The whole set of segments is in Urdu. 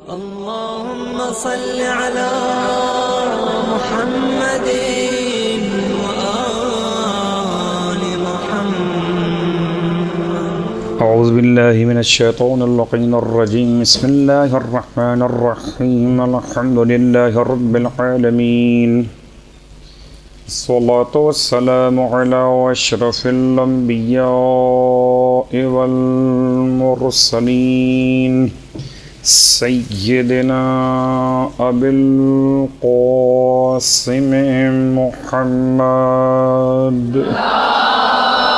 اللهم صل على محمد وآل محمد. أعوذ بالله من الشيطان اللعين الرجيم. بسم الله الرحمن الرحيم. الحمد لله رب العالمين. الصلاة والسلام على أشرف الأنبياء والمرسلين سيدنا أبي القاسم محمد.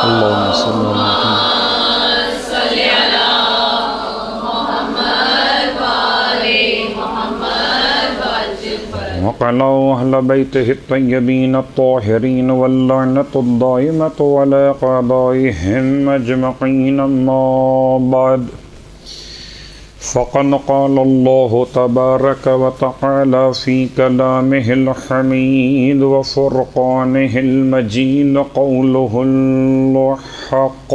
اللهم صل على محمد. وعلى أهل بيته الطيبين الطاهرين واللعنة الدائمة على أعدائهم أجمعين. أما بعد، فقد قال الله تبارك وتعالى في كلامه الحميد وفرقانه المجيد قوله الحق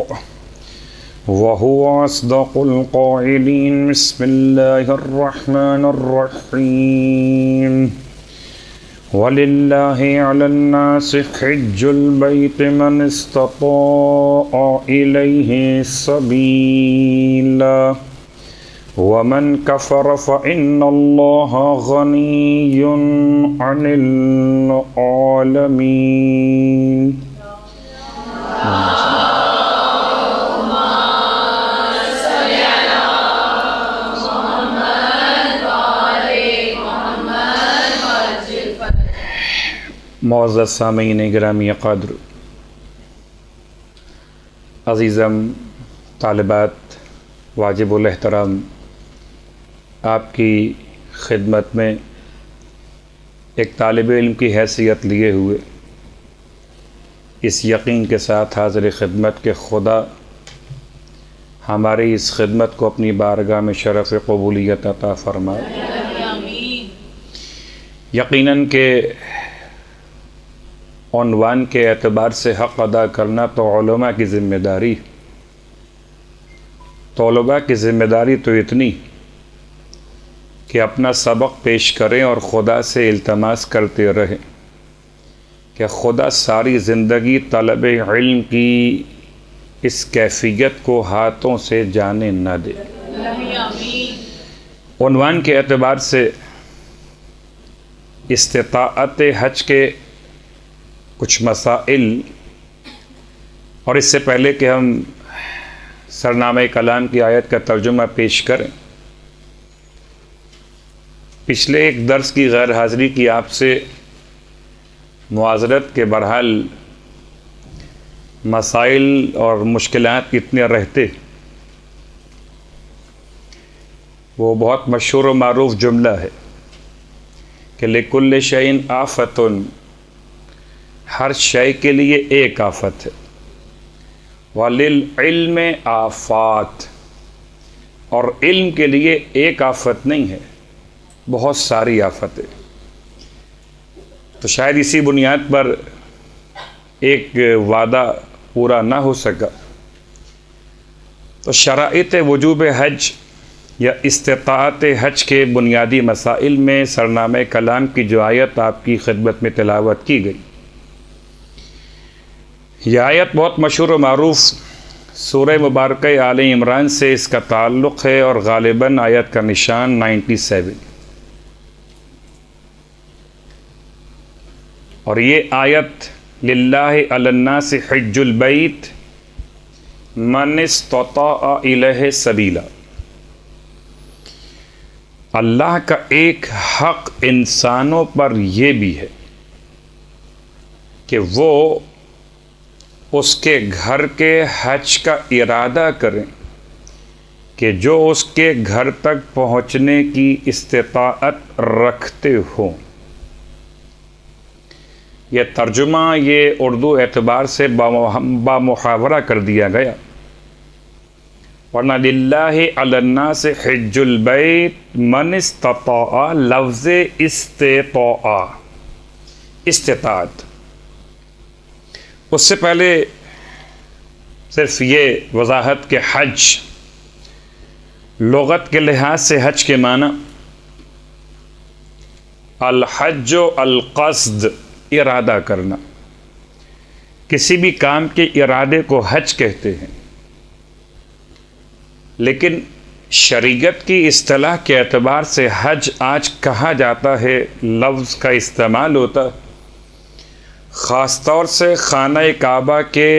وهو أصدق القائلين. بسم الله الرحمن الرحيم. وَلِلَّهِ عَلَى النَّاسِ حِجُّ الْبَيْتِ مَنِ اسْتَطَاعَ إِلَيْهِ سَبِيلًا وَمَنْ كَفَرَ فَإِنَّ اللَّهَ غَنِيٌّ عَنِ الْعَالَمِينَ. معزز سامعین گرامی قدر، عزیزم طالبات، واجب الاحترام، آپ کی خدمت میں ایک طالب علم کی حیثیت لیے ہوئے اس یقین کے ساتھ حاضر خدمت کہ خدا ہماری اس خدمت کو اپنی بارگاہ میں شرف قبولیت عطا فرمائے. یقیناً کہ عنوان کے اعتبار سے حق ادا کرنا تو علماء کی ذمہ داری. طلباء کی ذمہ داری تو اتنی کہ اپنا سبق پیش کریں اور خدا سے التماس کرتے رہیں کہ خدا ساری زندگی طلب علم کی اس کیفیت کو ہاتھوں سے جانے نہ دے. عنوان کے اعتبار سے استطاعت حج کے کچھ مسائل، اور اس سے پہلے کہ ہم سرنامہ کلام کی آیت کا ترجمہ پیش کریں، پچھلے ایک درس کی غیر حاضری کی آپ سے معذرت کے بہرحال مسائل اور مشکلات اتنے رہتے. وہ بہت مشہور و معروف جملہ ہے کہ لِكُلِّ شَيْءٍ آفَةٌ، ہر شے کے لیے ایک آفت ہے. وَلِلْعِلْمِ آفات، اور علم کے لیے ایک آفت نہیں ہے، بہت ساری آفتیں. تو شاید اسی بنیاد پر ایک وعدہ پورا نہ ہو سکا. تو شرائط وجوب حج یا استطاعت حج کے بنیادی مسائل میں سرنامہ کلام کی جو آیت آپ کی خدمت میں تلاوت کی گئی، یہ آیت بہت مشہور و معروف سورہ مبارکہ آل عمران سے اس کا تعلق ہے، اور غالباً آیت کا نشان 97. اور یہ آیت للہ علی الناس حج البیت من استطاع الیہ سبیلا، اللہ کا ایک حق انسانوں پر یہ بھی ہے کہ وہ اس کے گھر کے حج کا ارادہ کریں کہ جو اس کے گھر تک پہنچنے کی استطاعت رکھتے ہوں. یہ ترجمہ یہ اردو اعتبار سے بامحاورہ کر دیا گیا، ورنہ للہ علی الناس حج البیت من استطاع، لفظ استطاعت. اس سے پہلے صرف یہ وضاحت کہ حج لغت کے لحاظ سے حج کے معنی الحج القصد، ارادہ کرنا، کسی بھی کام کے ارادے کو حج کہتے ہیں، لیکن شریعت کی اصطلاح کے اعتبار سے حج آج کہا جاتا ہے، لفظ کا استعمال ہوتا ہے خاص طور سے خانہ کعبہ کے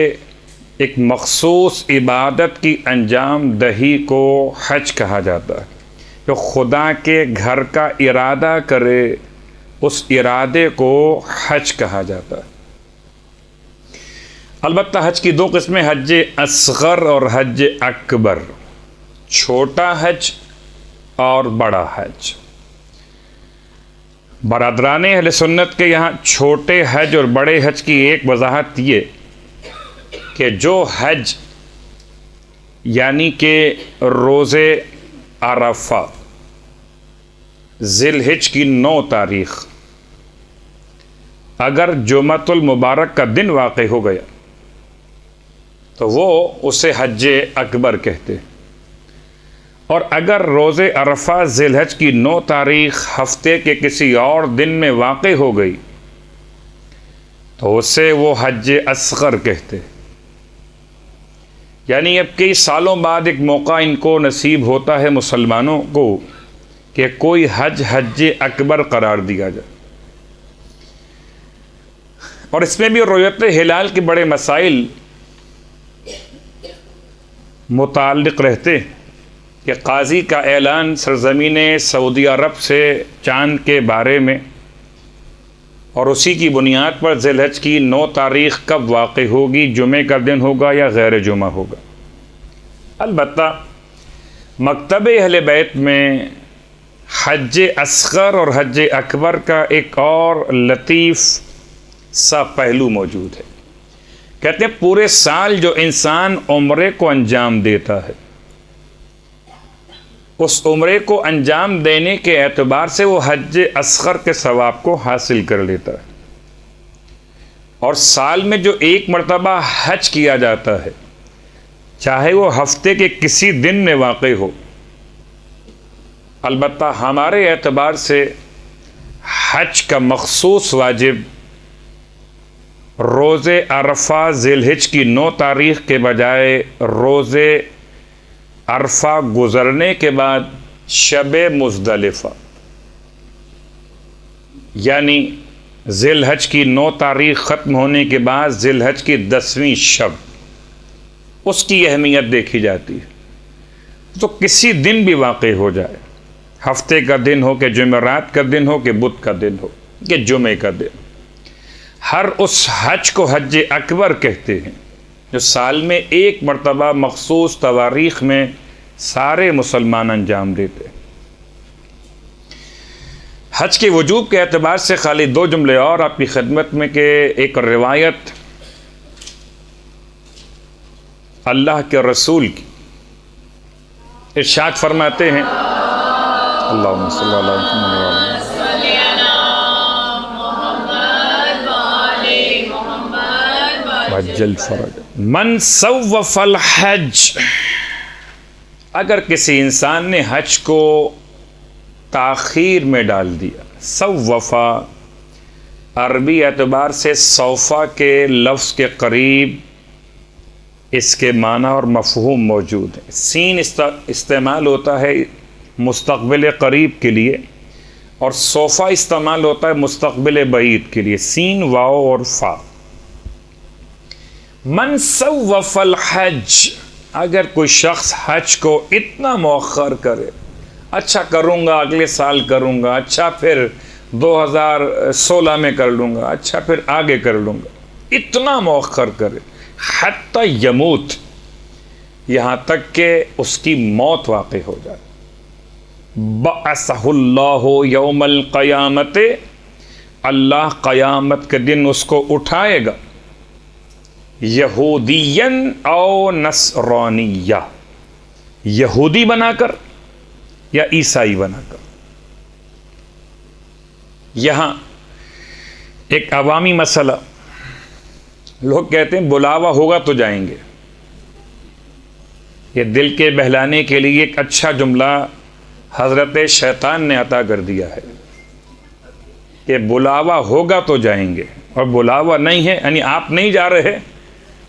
ایک مخصوص عبادت کی انجام دہی کو حج کہا جاتا ہے۔ جو خدا کے گھر کا ارادہ کرے اس ارادے کو حج کہا جاتا ہے۔ البتہ حج کی دو قسمیں، حج اصغر اور حج اکبر، چھوٹا حج اور بڑا حج۔ برادران اہل سنت کے یہاں چھوٹے حج اور بڑے حج کی ایک وضاحت یہ کہ جو حج یعنی کہ روز عرفہ ذی الحج کی 9 تاریخ اگر جمعۃ المبارک کا دن واقع ہو گیا تو وہ اسے حج اکبر کہتے ہیں، اور اگر روز عرفہ ذی الحج کی 9 تاریخ ہفتے کے کسی اور دن میں واقع ہو گئی تو اسے وہ حج اصغر کہتے ہیں۔ یعنی اب کئی سالوں بعد ایک موقع ان کو نصیب ہوتا ہے مسلمانوں کو کہ کوئی حج اکبر قرار دیا جائے، اور اس میں بھی رؤیت ہلال کے بڑے مسائل متعلق رہتے کہ قاضی کا اعلان سرزمین سعودی عرب سے چاند کے بارے میں، اور اسی کی بنیاد پر ذی الحج کی 9 تاریخ کب واقع ہوگی، جمعے کا دن ہوگا یا غیر جمعہ ہوگا۔ البتہ مکتب اہل بیت میں حج اصغر اور حج اکبر کا ایک اور لطیف سا پہلو موجود ہے۔ کہتے ہیں پورے سال جو انسان عمرے کو انجام دیتا ہے، اس عمرے کو انجام دینے کے اعتبار سے وہ حج اصغر کے ثواب کو حاصل کر لیتا ہے، اور سال میں جو ایک مرتبہ حج کیا جاتا ہے، چاہے وہ ہفتے کے کسی دن میں واقع ہو، البتہ ہمارے اعتبار سے حج کا مخصوص واجب روز عرفہ ذی الحج کی 9 تاریخ کے بجائے روز عرفہ گزرنے کے بعد شب مزدلفہ، یعنی ذی الحج کی 9 تاریخ ختم ہونے کے بعد ذی الحج کی 10ویں شب، اس کی اہمیت دیکھی جاتی ہے۔ تو کسی دن بھی واقع ہو جائے، ہفتے کا دن ہو کہ جمعرات کا دن ہو کہ بدھ کا دن ہو کہ جمعے کا دن، ہر اس حج کو حج اکبر کہتے ہیں جو سال میں ایک مرتبہ مخصوص تواریخ میں سارے مسلمان انجام دیتے ہیں۔ حج کے وجوب کے اعتبار سے خالی 2 جملے اور آپ کی خدمت میں کہ ایک روایت اللہ کے رسول کی ارشاد فرماتے ہیں، اللہم صلی اللہ علیہ وسلم وعجل فرج من سوف الحج، اگر کسی انسان نے حج کو تاخیر میں ڈال دیا، سوفا عربی اعتبار سے صوفہ کے لفظ کے قریب اس کے معنی اور مفہوم موجود ہے۔ سین استعمال ہوتا ہے مستقبل قریب کے لیے، اور صوفہ استعمال ہوتا ہے مستقبل بعید کے لیے، سین واو اور فا۔ من سوف الحج، اگر کوئی شخص حج کو اتنا مؤخر کرے، اچھا کروں گا اگلے سال کروں گا، اچھا پھر 2016 میں کر لوں گا، اچھا پھر آگے کر لوں گا، اتنا مؤخر کرے، حتی یموت، یہاں تک کہ اس کی موت واقع ہو جائے، بعثہ اللہ یوم القیامت، اللہ قیامت کے دن اس کو اٹھائے گا، یہودین او نصرانیہ، یہودی بنا کر یا عیسائی بنا کر۔ یہاں ایک عوامی مسئلہ، لوگ کہتے ہیں بلاوا ہوگا تو جائیں گے، یہ دل کے بہلانے کے لیے ایک اچھا جملہ حضرت شیطان نے عطا کر دیا ہے کہ بلاوا ہوگا تو جائیں گے، اور بلاوا نہیں ہے یعنی آپ نہیں جا رہے،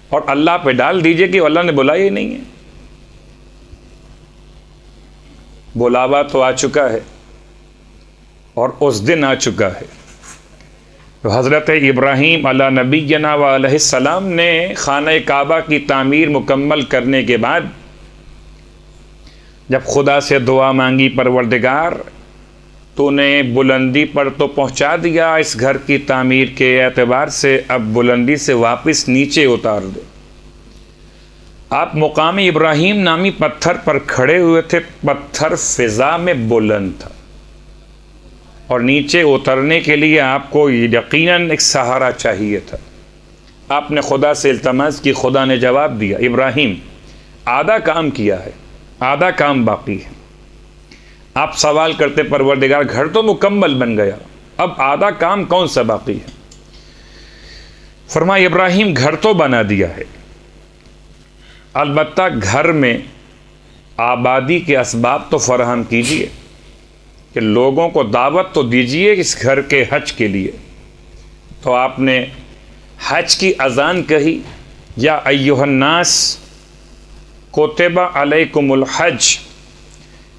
اور اللہ پہ ڈال دیجئے کہ اللہ نے بلایا ہی نہیں ہے۔ بلاوا تو آ چکا ہے اور اس دن آ چکا ہے۔ تو حضرت ابراہیم علی نبینا و علیہ السلام نے خانہ کعبہ کی تعمیر مکمل کرنے کے بعد جب خدا سے دعا مانگی، پروردگار تو نے بلندی پر تو پہنچا دیا اس گھر کی تعمیر کے اعتبار سے، اب بلندی سے واپس نیچے اتار دے۔ آپ مقام ابراہیم نامی پتھر پر کھڑے ہوئے تھے، پتھر فضا میں بلند تھا، اور نیچے اترنے کے لیے آپ کو یقیناً ایک سہارا چاہیے تھا۔ آپ نے خدا سے التماس کی، خدا نے جواب دیا، ابراہیم آدھا کام کیا ہے، آدھا کام باقی ہے۔ آپ سوال کرتے پروردگار گھر تو مکمل بن گیا، اب آدھا کام کون سا باقی ہے؟ فرمایا ابراہیم گھر تو بنا دیا ہے، البتہ گھر میں آبادی کے اسباب تو فراہم کیجئے، کہ لوگوں کو دعوت تو دیجئے اس گھر کے حج کے لیے۔ تو آپ نے حج کی اذان کہی، یا ایھا الناس کتب علیکم الحج،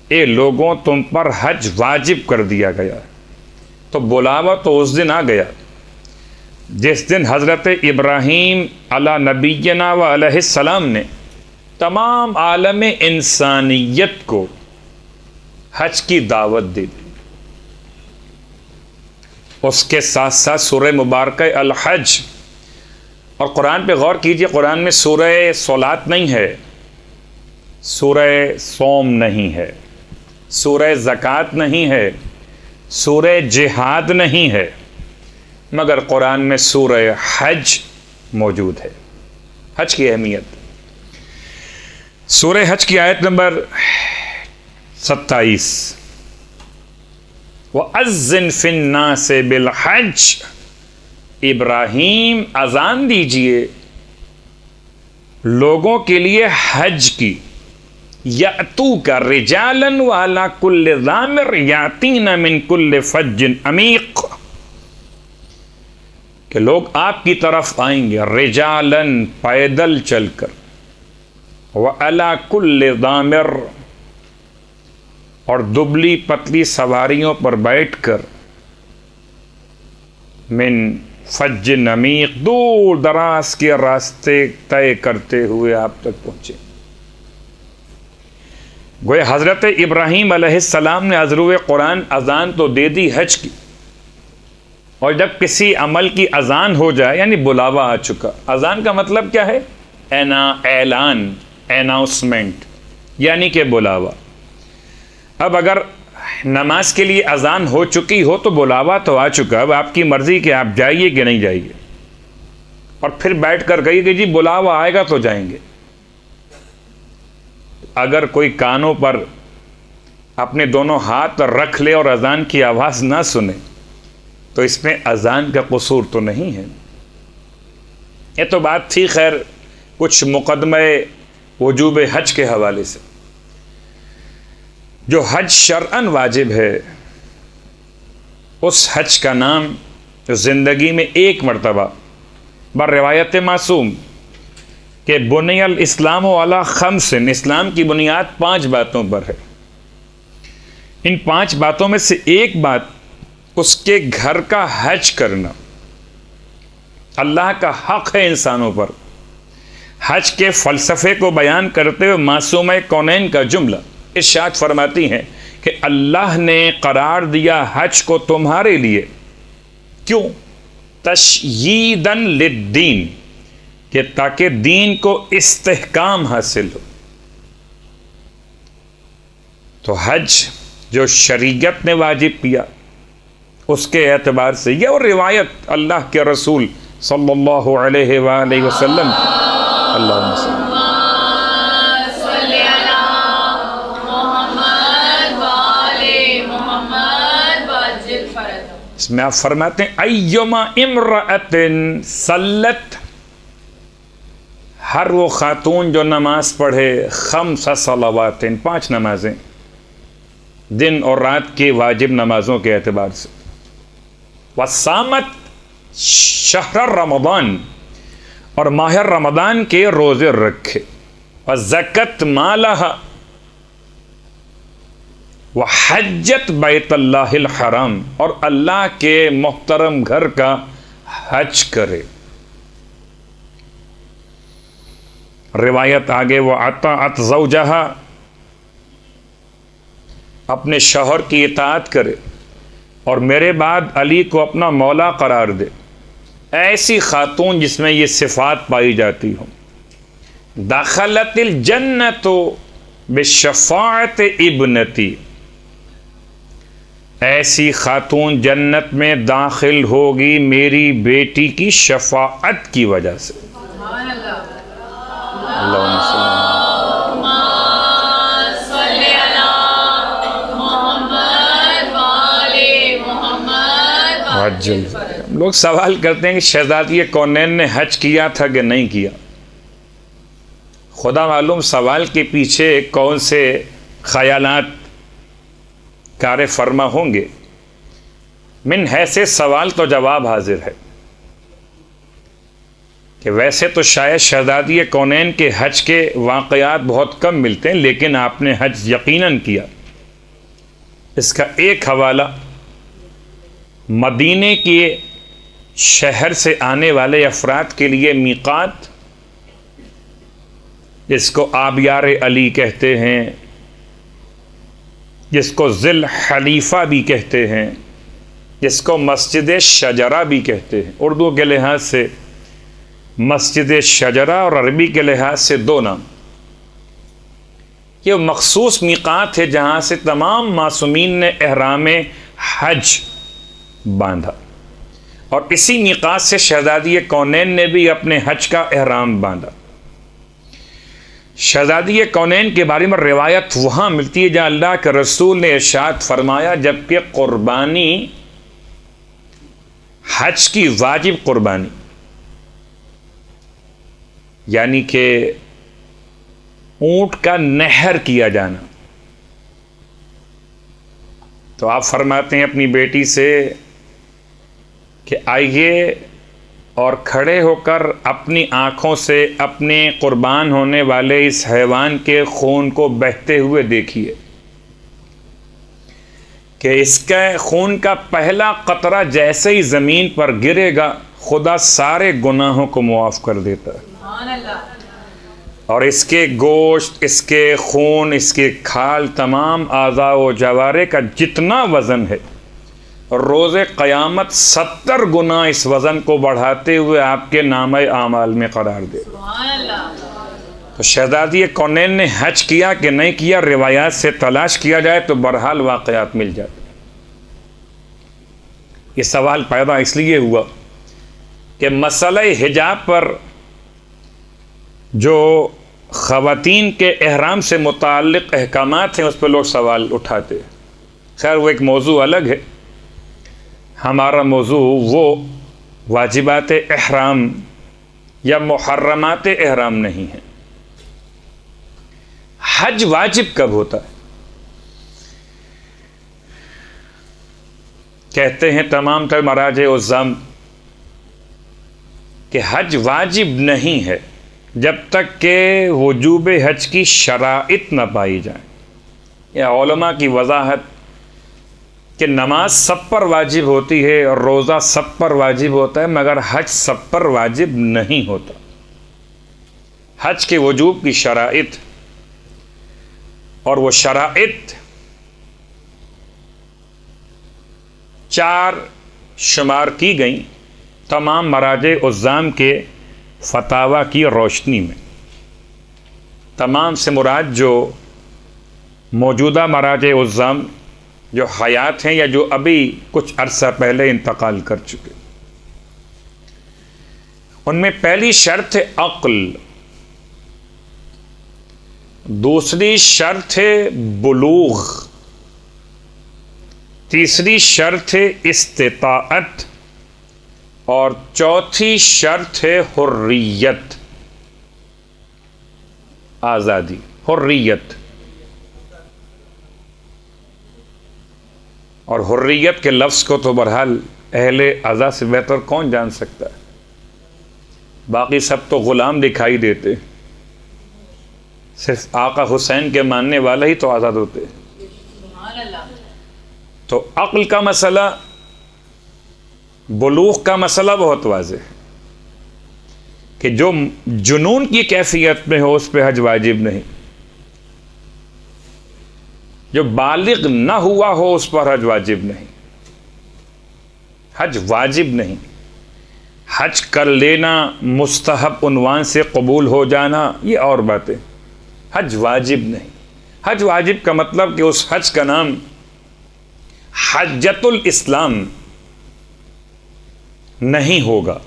اے لوگوں تم پر حج واجب کر دیا گیا۔ تو بلاوا تو اس دن آ گیا جس دن حضرت ابراہیم علی نبینا و علیہ السلام نے تمام عالم انسانیت کو حج کی دعوت دی۔ اس کے ساتھ ساتھ سورہ مبارکہ الحج، اور قرآن پہ غور کیجئے، قرآن میں سورہ صلاۃ نہیں ہے، سورہ صوم نہیں ہے، سورہ زکوٰۃ نہیں ہے، سورہ جہاد نہیں ہے، مگر قرآن میں سورہ حج موجود ہے۔ حج کی اہمیت، سورہ حج کی آیت نمبر 27، وَأَذِّن فِي النَّاسِ بِالْحَجِّ، ابراہیم اذان دیجئے لوگوں کے لیے حج کی، یأتوک رجالا وعلی کل ضامر یاتین من کل فج عمیق، کہ لوگ آپ کی طرف آئیں گے رجالا پیدل چل کر، وعلی کل ضامر اور دبلی پتلی سواریوں پر بیٹھ کر، من فج عمیق دور دراز کے راستے طے کرتے ہوئے آپ تک پہنچے۔ گویا حضرت ابراہیم علیہ السلام نے از روئے قرآن اذان تو دے دی حج کی، اور جب کسی عمل کی اذان ہو جائے یعنی بلاوا آ چکا۔ اذان کا مطلب کیا ہے؟ اعلان، اناؤنسمنٹ، یعنی کہ بلاوا۔ اب اگر نماز کے لیے اذان ہو چکی ہو تو بلاوا تو آ چکا، اب آپ کی مرضی کہ آپ جائیے کہ نہیں جائیے، اور پھر بیٹھ کر گئی کہ جی بلاوا آئے گا تو جائیں گے۔ اگر کوئی کانوں پر اپنے دونوں ہاتھ رکھ لے اور اذان کی آواز نہ سنے تو اس میں اذان کا قصور تو نہیں ہے۔ یہ تو بات تھی خیر کچھ مقدمہ وجوب حج کے حوالے سے۔ جو حج شرعاً واجب ہے، اس حج کا نام جو زندگی میں ایک مرتبہ بر روایت معصوم کہ بنی الاسلام علی خمس، اسلام کی بنیاد 5 باتوں پر ہے، ان 5 باتوں میں سے ایک بات اس کے گھر کا حج کرنا۔ اللہ کا حق ہے انسانوں پر۔ حج کے فلسفے کو بیان کرتے ہوئے معصومہ کونین کا جملہ ارشاد فرماتی ہیں کہ اللہ نے قرار دیا حج کو تمہارے لیے، کیوں؟ تشییداً للدین، کہ تاکہ دین کو استحکام حاصل ہو۔ تو حج جو شریعت نے واجب کیا اس کے اعتبار سے یہ، اور روایت اللہ کے رسول صلی اللہ علیہ وآلہ وسلم، اللہم صلی اس میں آپ فرماتے ہیں ایما امرأۃ صلت، ہر وہ خاتون جو نماز پڑھے 5 صلوات، 5 نمازیں دن اور رات کے واجب نمازوں کے اعتبار سے، وصامت شہر رمضان، اور ماہ رمضان کے روزے رکھے، وزکت مالہا، وحجت بیت اللہ الحرام، اور اللہ کے محترم گھر کا حج کرے۔ روایت آگے، وَأَطَاعَتْ زَوْجَهَا، اپنے شوہر کی اطاعت کرے اور میرے بعد علی کو اپنا مولا قرار دے۔ ایسی خاتون جس میں یہ صفات پائی جاتی ہوں، دخلت الجنت بشفاعت ابنتی، ایسی خاتون جنت میں داخل ہوگی میری بیٹی کی شفاعت کی وجہ سے۔ اللہم صلی علی محمد۔ لوگ سوال کرتے ہیں کہ شہزادی کونین نے حج کیا تھا کہ نہیں کیا؟ خدا معلوم سوال کے پیچھے کون سے خیالات کار فرما ہوں گے۔ من حیث سوال تو جواب حاضر ہے کہ ویسے تو شاید شہزادی کونین کے حج کے واقعات بہت کم ملتے ہیں، لیکن آپ نے حج یقیناً کیا۔ اس کا ایک حوالہ مدینے کے شہر سے آنے والے افراد کے لیے میقات، جس کو آبیار علی کہتے ہیں، جس کو ذی الحلیفہ بھی کہتے ہیں، جس کو مسجد شجرہ بھی کہتے ہیں۔ اردو کے لحاظ سے مسجد شجرہ اور عربی کے لحاظ سے دو نام۔ یہ مخصوص میقات ہے جہاں سے تمام معصومین نے احرام حج باندھا، اور اسی میقات سے شہزادی کونین نے بھی اپنے حج کا احرام باندھا۔ شہزادی کونین کے بارے میں روایت وہاں ملتی ہے جہاں اللہ کے رسول نے ارشاد فرمایا، جبکہ قربانی حج کی واجب قربانی، یعنی کہ اونٹ کا نہر کیا جانا، تو آپ فرماتے ہیں اپنی بیٹی سے کہ آئیے اور کھڑے ہو کر اپنی آنکھوں سے اپنے قربان ہونے والے اس حیوان کے خون کو بہتے ہوئے دیکھیے کہ اس کے خون کا پہلا قطرہ جیسے ہی زمین پر گرے گا خدا سارے گناہوں کو معاف کر دیتا ہے، اور اس کے گوشت، اس کے خون، اس کے کھال، تمام اعضاء و جوارح کا جتنا وزن ہے، روز قیامت 70 گنا اس وزن کو بڑھاتے ہوئے آپ کے نامہ اعمال میں قرار دے۔ تو شہزادی کونین نے حج کیا کہ نہیں کیا، روایات سے تلاش کیا جائے تو بہرحال واقعات مل جاتے۔ یہ سوال پیدا اس لیے ہوا کہ مسئلہ حجاب پر جو خواتین کے احرام سے متعلق احکامات ہیں اس پہ لوگ سوال اٹھاتے۔ خیر وہ ایک موضوع الگ ہے، ہمارا موضوع وہ واجبات احرام یا محرمات احرام نہیں ہے۔ حج واجب کب ہوتا ہے؟ کہتے ہیں تمام تر مراجع عظام کہ حج واجب نہیں ہے جب تک کہ وجوب حج کی شرائط نہ پائی جائیں۔ یہ علماء کی وضاحت کہ نماز سب پر واجب ہوتی ہے اور روزہ سب پر واجب ہوتا ہے، مگر حج سب پر واجب نہیں ہوتا۔ حج کے وجوب کی شرائط، اور وہ شرائط 4 شمار کی گئیں تمام مراجع عظام کے فتاوی کی روشنی میں۔ تمام سے مراد جو موجودہ مراجع عظام جو حیات ہیں یا جو ابھی کچھ عرصہ پہلے انتقال کر چکے، ان میں پہلی شرط ہے عقل، دوسری شرط ہے بلوغ، تیسری شرط ہے استطاعت، اور چوتھی شرط ہے حریت، آزادی، حریت۔ اور حریت کے لفظ کو تو بہرحال اہل عزا سے بہتر کون جان سکتا ہے؟ باقی سب تو غلام دکھائی دیتے، صرف آقا حسین کے ماننے والا ہی تو آزاد ہوتے۔ تو عقل کا مسئلہ، بلوغ کا مسئلہ بہت واضح ہے کہ جو جنون کی کیفیت میں ہو اس پہ حج واجب نہیں، جو بالغ نہ ہوا ہو اس پر حج واجب نہیں۔ حج واجب نہیں، حج کر لینا، مستحب عنوان سے قبول ہو جانا، یہ اور باتیں۔ حج واجب نہیں۔ حج واجب کا مطلب کہ اس حج کا نام حجۃ الاسلام نہیں ہوگا،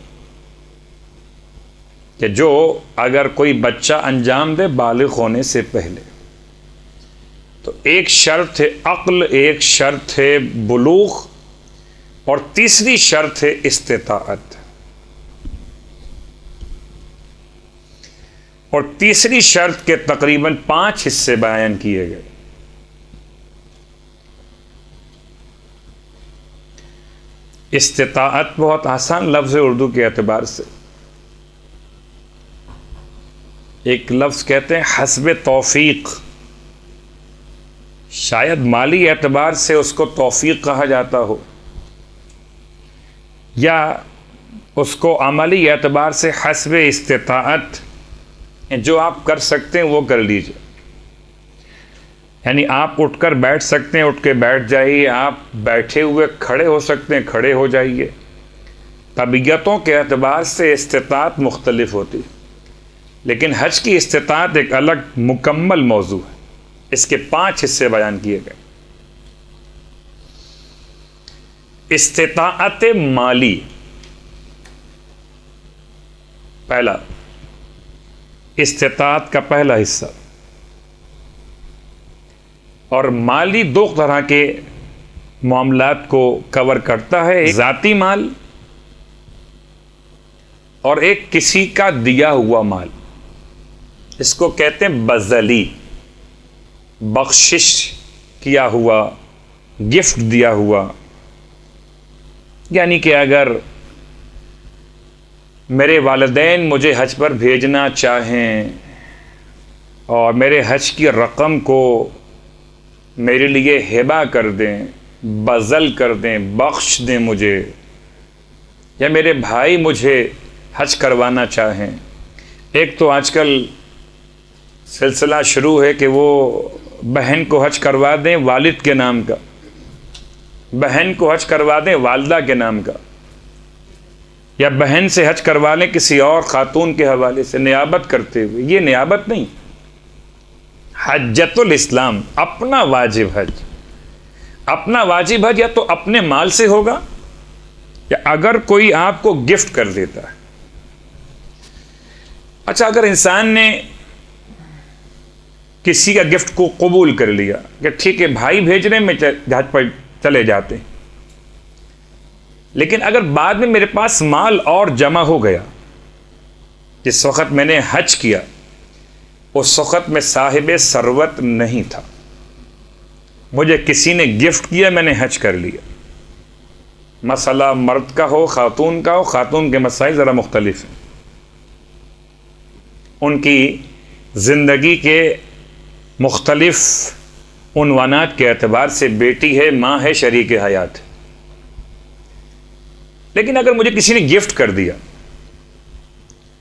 کہ جو اگر کوئی بچہ انجام دے بالغ ہونے سے پہلے۔ تو ایک شرط ہے عقل، ایک شرط ہے بلوغ، اور تیسری شرط ہے استطاعت۔ اور تیسری شرط کے تقریباً 5 حصے بیان کیے گئے۔ استطاعت بہت آسان لفظ ہے اردو کے اعتبار سے۔ ایک لفظ کہتے ہیں حسب توفیق، شاید مالی اعتبار سے اس کو توفیق کہا جاتا ہو، یا اس کو عملی اعتبار سے حسب استطاعت، جو آپ کر سکتے ہیں وہ کر لیجئے۔ یعنی آپ اٹھ کر بیٹھ سکتے ہیں، اٹھ کے بیٹھ جائیے، آپ بیٹھے ہوئے کھڑے ہو سکتے ہیں، کھڑے ہو جائیے۔ طبیعتوں کے اعتبار سے استطاعت مختلف ہوتی، لیکن حج کی استطاعت ایک الگ مکمل موضوع ہے۔ اس کے 5 حصے بیان کیے گئے۔ استطاعت مالی، پہلا استطاعت کا پہلا حصہ، اور مالی 2 طرح کے معاملات کو کور کرتا ہے، ایک ذاتی مال اور ایک کسی کا دیا ہوا مال۔ اس کو کہتے ہیں بذلی، بخشش کیا ہوا، گفٹ دیا ہوا۔ یعنی کہ اگر میرے والدین مجھے حج پر بھیجنا چاہیں اور میرے حج کی رقم کو میرے لیے ہبہ کر دیں، بذل کر دیں، بخش دیں مجھے، یا میرے بھائی مجھے حج کروانا چاہیں۔ ایک تو آج کل سلسلہ شروع ہے کہ وہ بہن کو حج کروا دیں والد کے نام کا، بہن کو حج کروا دیں والدہ کے نام کا، یا بہن سے حج کروا لیں کسی اور خاتون کے حوالے سے نیابت کرتے ہوئے۔ یہ نیابت نہیں، حجۃ الاسلام، اپنا واجب حج۔ اپنا واجب حج یا تو اپنے مال سے ہوگا، یا اگر کوئی آپ کو گفٹ کر دیتا ہے۔ اچھا، اگر انسان نے کسی کا گفٹ کو قبول کر لیا کہ ٹھیک ہے بھائی بھیج رہے ہیں، میں حج پر چلے جاتے ہیں، لیکن اگر بعد میں میرے پاس مال اور جمع ہو گیا، جس وقت میں نے حج کیا اس وقت میں صاحب ثروت نہیں تھا، مجھے کسی نے گفٹ کیا، میں نے حج کر لیا۔ مسئلہ مرد کا ہو خاتون کا ہو، خاتون کے مسائل ذرا مختلف ہیں، ان کی زندگی کے مختلف عنوانات کے اعتبار سے بیٹی ہے، ماں ہے، شریک حیات ہے۔ لیکن اگر مجھے کسی نے گفٹ کر دیا،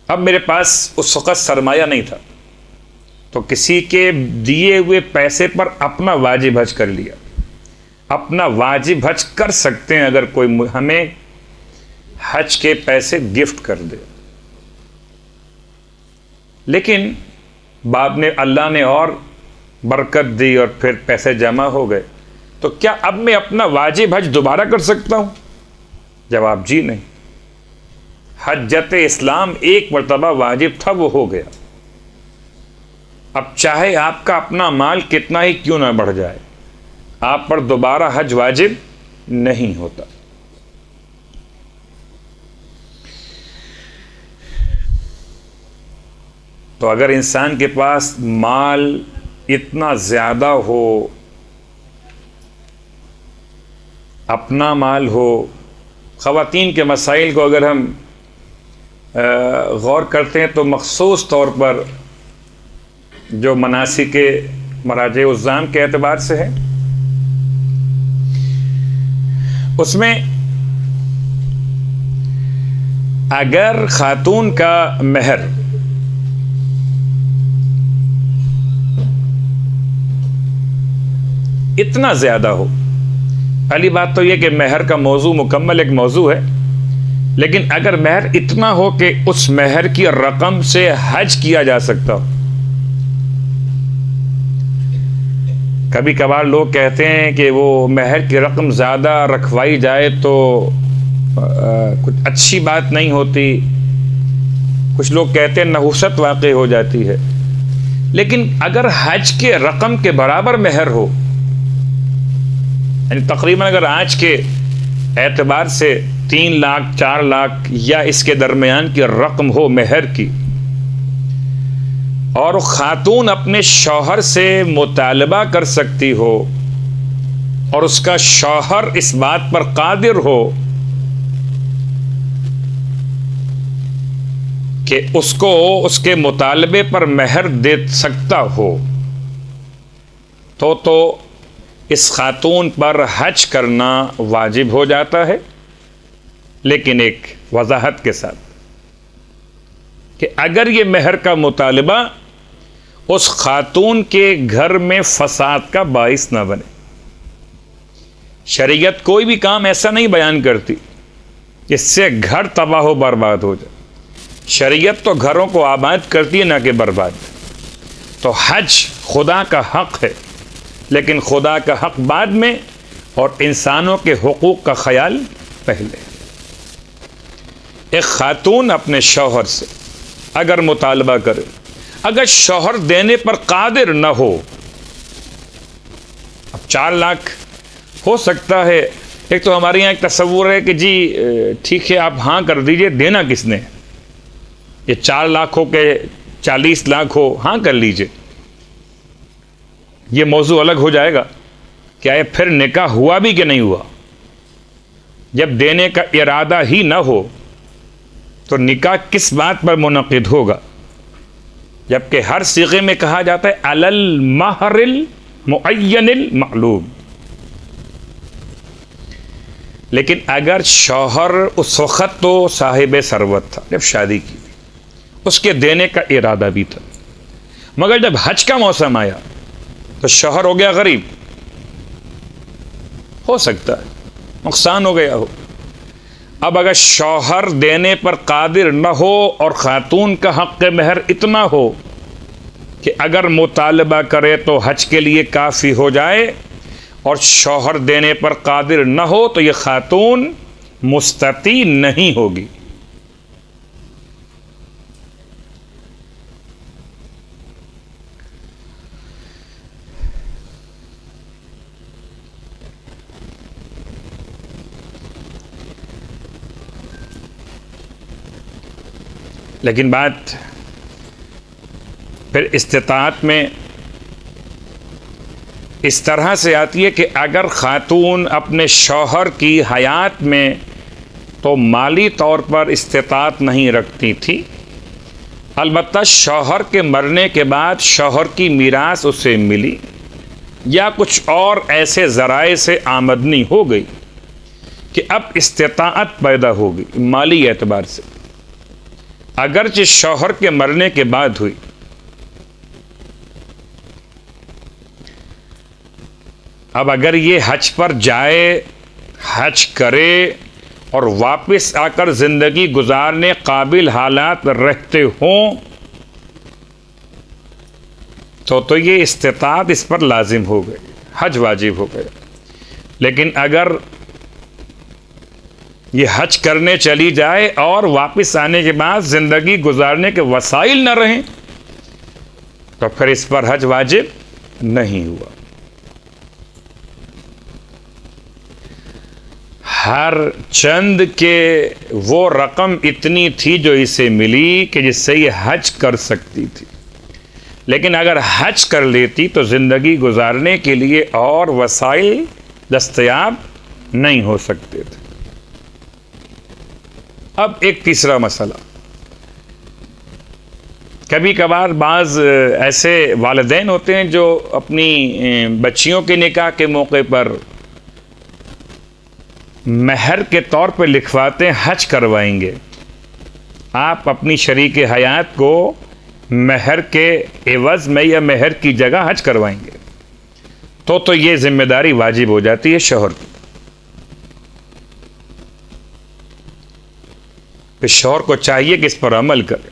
اب میرے پاس اس وقت سرمایہ نہیں تھا، تو کسی کے دیے ہوئے پیسے پر اپنا واجب حج کر لیا۔ اپنا واجب حج کر سکتے ہیں اگر کوئی ہمیں حج کے پیسے گفٹ کر دے، لیکن بعد میں اللہ نے اور برکت دی اور پھر پیسے جمع ہو گئے، تو کیا اب میں اپنا واجب حج دوبارہ کر سکتا ہوں؟ جواب جی نہیں۔ حجۃ اسلام ایک مرتبہ واجب تھا، وہ ہو گیا۔ اب چاہے آپ کا اپنا مال کتنا ہی کیوں نہ بڑھ جائے، آپ پر دوبارہ حج واجب نہیں ہوتا۔ تو اگر انسان کے پاس مال اتنا زیادہ ہو، اپنا مال ہو، خواتین کے مسائل کو اگر ہم غور کرتے ہیں تو مخصوص طور پر جو مناسک مراجع الزام کے اعتبار سے ہے، اس میں اگر خاتون کا مہر اتنا زیادہ ہو، پہلی بات تو یہ کہ مہر کا موضوع مکمل ایک موضوع ہے، لیکن اگر مہر اتنا ہو کہ اس مہر کی رقم سے حج کیا جا سکتا ہو. کبھی کبھار لوگ کہتے ہیں کہ وہ مہر کی رقم زیادہ رکھوائی جائے تو کچھ اچھی بات نہیں ہوتی، کچھ لوگ کہتے ہیں نحوست واقع ہو جاتی ہے. لیکن اگر حج کے رقم کے برابر مہر ہو، یعنی تقریباً اگر آج کے اعتبار سے 3 لاکھ 4 لاکھ یا اس کے درمیان کی رقم ہو مہر کی، اور خاتون اپنے شوہر سے مطالبہ کر سکتی ہو اور اس کا شوہر اس بات پر قادر ہو کہ اس کو اس کے مطالبے پر مہر دے سکتا ہو، تو اس خاتون پر حج کرنا واجب ہو جاتا ہے، لیکن ایک وضاحت کے ساتھ کہ اگر یہ مہر کا مطالبہ اس خاتون کے گھر میں فساد کا باعث نہ بنے. شریعت کوئی بھی کام ایسا نہیں بیان کرتی جس سے گھر تباہ و برباد ہو جائے. شریعت تو گھروں کو آباد کرتی ہے، نہ کہ برباد. تو حج خدا کا حق ہے، لیکن خدا کا حق بعد میں اور انسانوں کے حقوق کا خیال پہلے. ایک خاتون اپنے شوہر سے اگر مطالبہ کرے، اگر شوہر دینے پر قادر نہ ہو، اب 4 لاکھ ہو سکتا ہے. ایک تو ہمارے یہاں ایک تصور ہے کہ جی ٹھیک ہے آپ ہاں کر دیجئے، دینا کس نے؟ یہ 4 لاکھ ہو کہ 40 لاکھ ہو، ہاں کر لیجئے. یہ موضوع الگ ہو جائے گا کہ آئے پھر نکاح ہوا بھی کہ نہیں ہوا. جب دینے کا ارادہ ہی نہ ہو تو نکاح کس بات پر منعقد ہوگا؟ جبکہ ہر صیغے میں کہا جاتا ہے علی المہر المعین المعلوم. لیکن اگر شوہر اس وقت تو صاحب ثروت تھا جب شادی کی، اس کے دینے کا ارادہ بھی تھا، مگر جب حج کا موسم آیا تو شوہر ہو گیا غریب، ہو سکتا ہے نقصان ہو گیا ہو. اب اگر شوہر دینے پر قادر نہ ہو اور خاتون کا حق مہر اتنا ہو کہ اگر مطالبہ کرے تو حج کے لیے کافی ہو جائے، اور شوہر دینے پر قادر نہ ہو تو یہ خاتون مستطیع نہیں ہوگی. لیکن بات پھر استطاعت میں اس طرح سے آتی ہے کہ اگر خاتون اپنے شوہر کی حیات میں تو مالی طور پر استطاعت نہیں رکھتی تھی، البتہ شوہر کے مرنے کے بعد شوہر کی میراث اسے ملی یا کچھ اور ایسے ذرائع سے آمدنی ہو گئی کہ اب استطاعت پیدا ہوگی مالی اعتبار سے، اگرچہ شوہر کے مرنے کے بعد ہوئی. اب اگر یہ حج پر جائے، حج کرے اور واپس آ کر زندگی گزارنے قابل حالات رہتے ہوں تو یہ استطاعت اس پر لازم ہو گئی، حج واجب ہو گیا. لیکن اگر یہ حج کرنے چلی جائے اور واپس آنے کے بعد زندگی گزارنے کے وسائل نہ رہیں تو پھر اس پر حج واجب نہیں ہوا. ہر چند کے وہ رقم اتنی تھی جو اسے ملی کہ جس سے یہ حج کر سکتی تھی، لیکن اگر حج کر لیتی تو زندگی گزارنے کے لیے اور وسائل دستیاب نہیں ہو سکتے تھے. اب ایک تیسرا مسئلہ، کبھی کبھار بعض ایسے والدین ہوتے ہیں جو اپنی بچیوں کے نکاح کے موقع پر مہر کے طور پہ لکھواتے ہیں حج کروائیں گے، آپ اپنی شریک حیات کو مہر کے عوض میں یا مہر کی جگہ حج کروائیں گے تو یہ ذمہ داری واجب ہو جاتی ہے شوہر کی. کہ شوہر کو چاہیے کہ اس پر عمل کرے.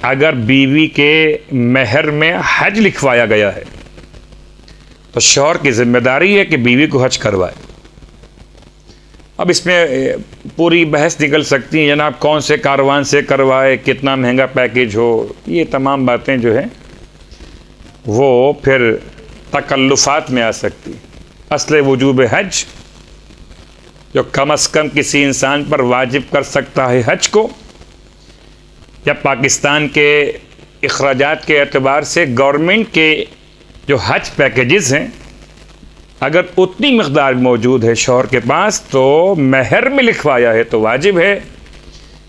اگر بیوی کے مہر میں حج لکھوایا گیا ہے تو شوہر کی ذمہ داری ہے کہ بیوی کو حج کروائے. اب اس میں پوری بحث نکل سکتی ہیں، جناب کون سے کاروان سے کروائے، کتنا مہنگا پیکیج ہو، یہ تمام باتیں جو ہیں وہ پھر تکلفات میں آ سکتی. اصل وجوب حج جو کم از کم کسی انسان پر واجب کر سکتا ہے حج کو، یا پاکستان کے اخراجات کے اعتبار سے گورنمنٹ کے جو حج پیکیجز ہیں اگر اتنی مقدار موجود ہے شوہر کے پاس تو مہر میں لکھوایا ہے تو واجب ہے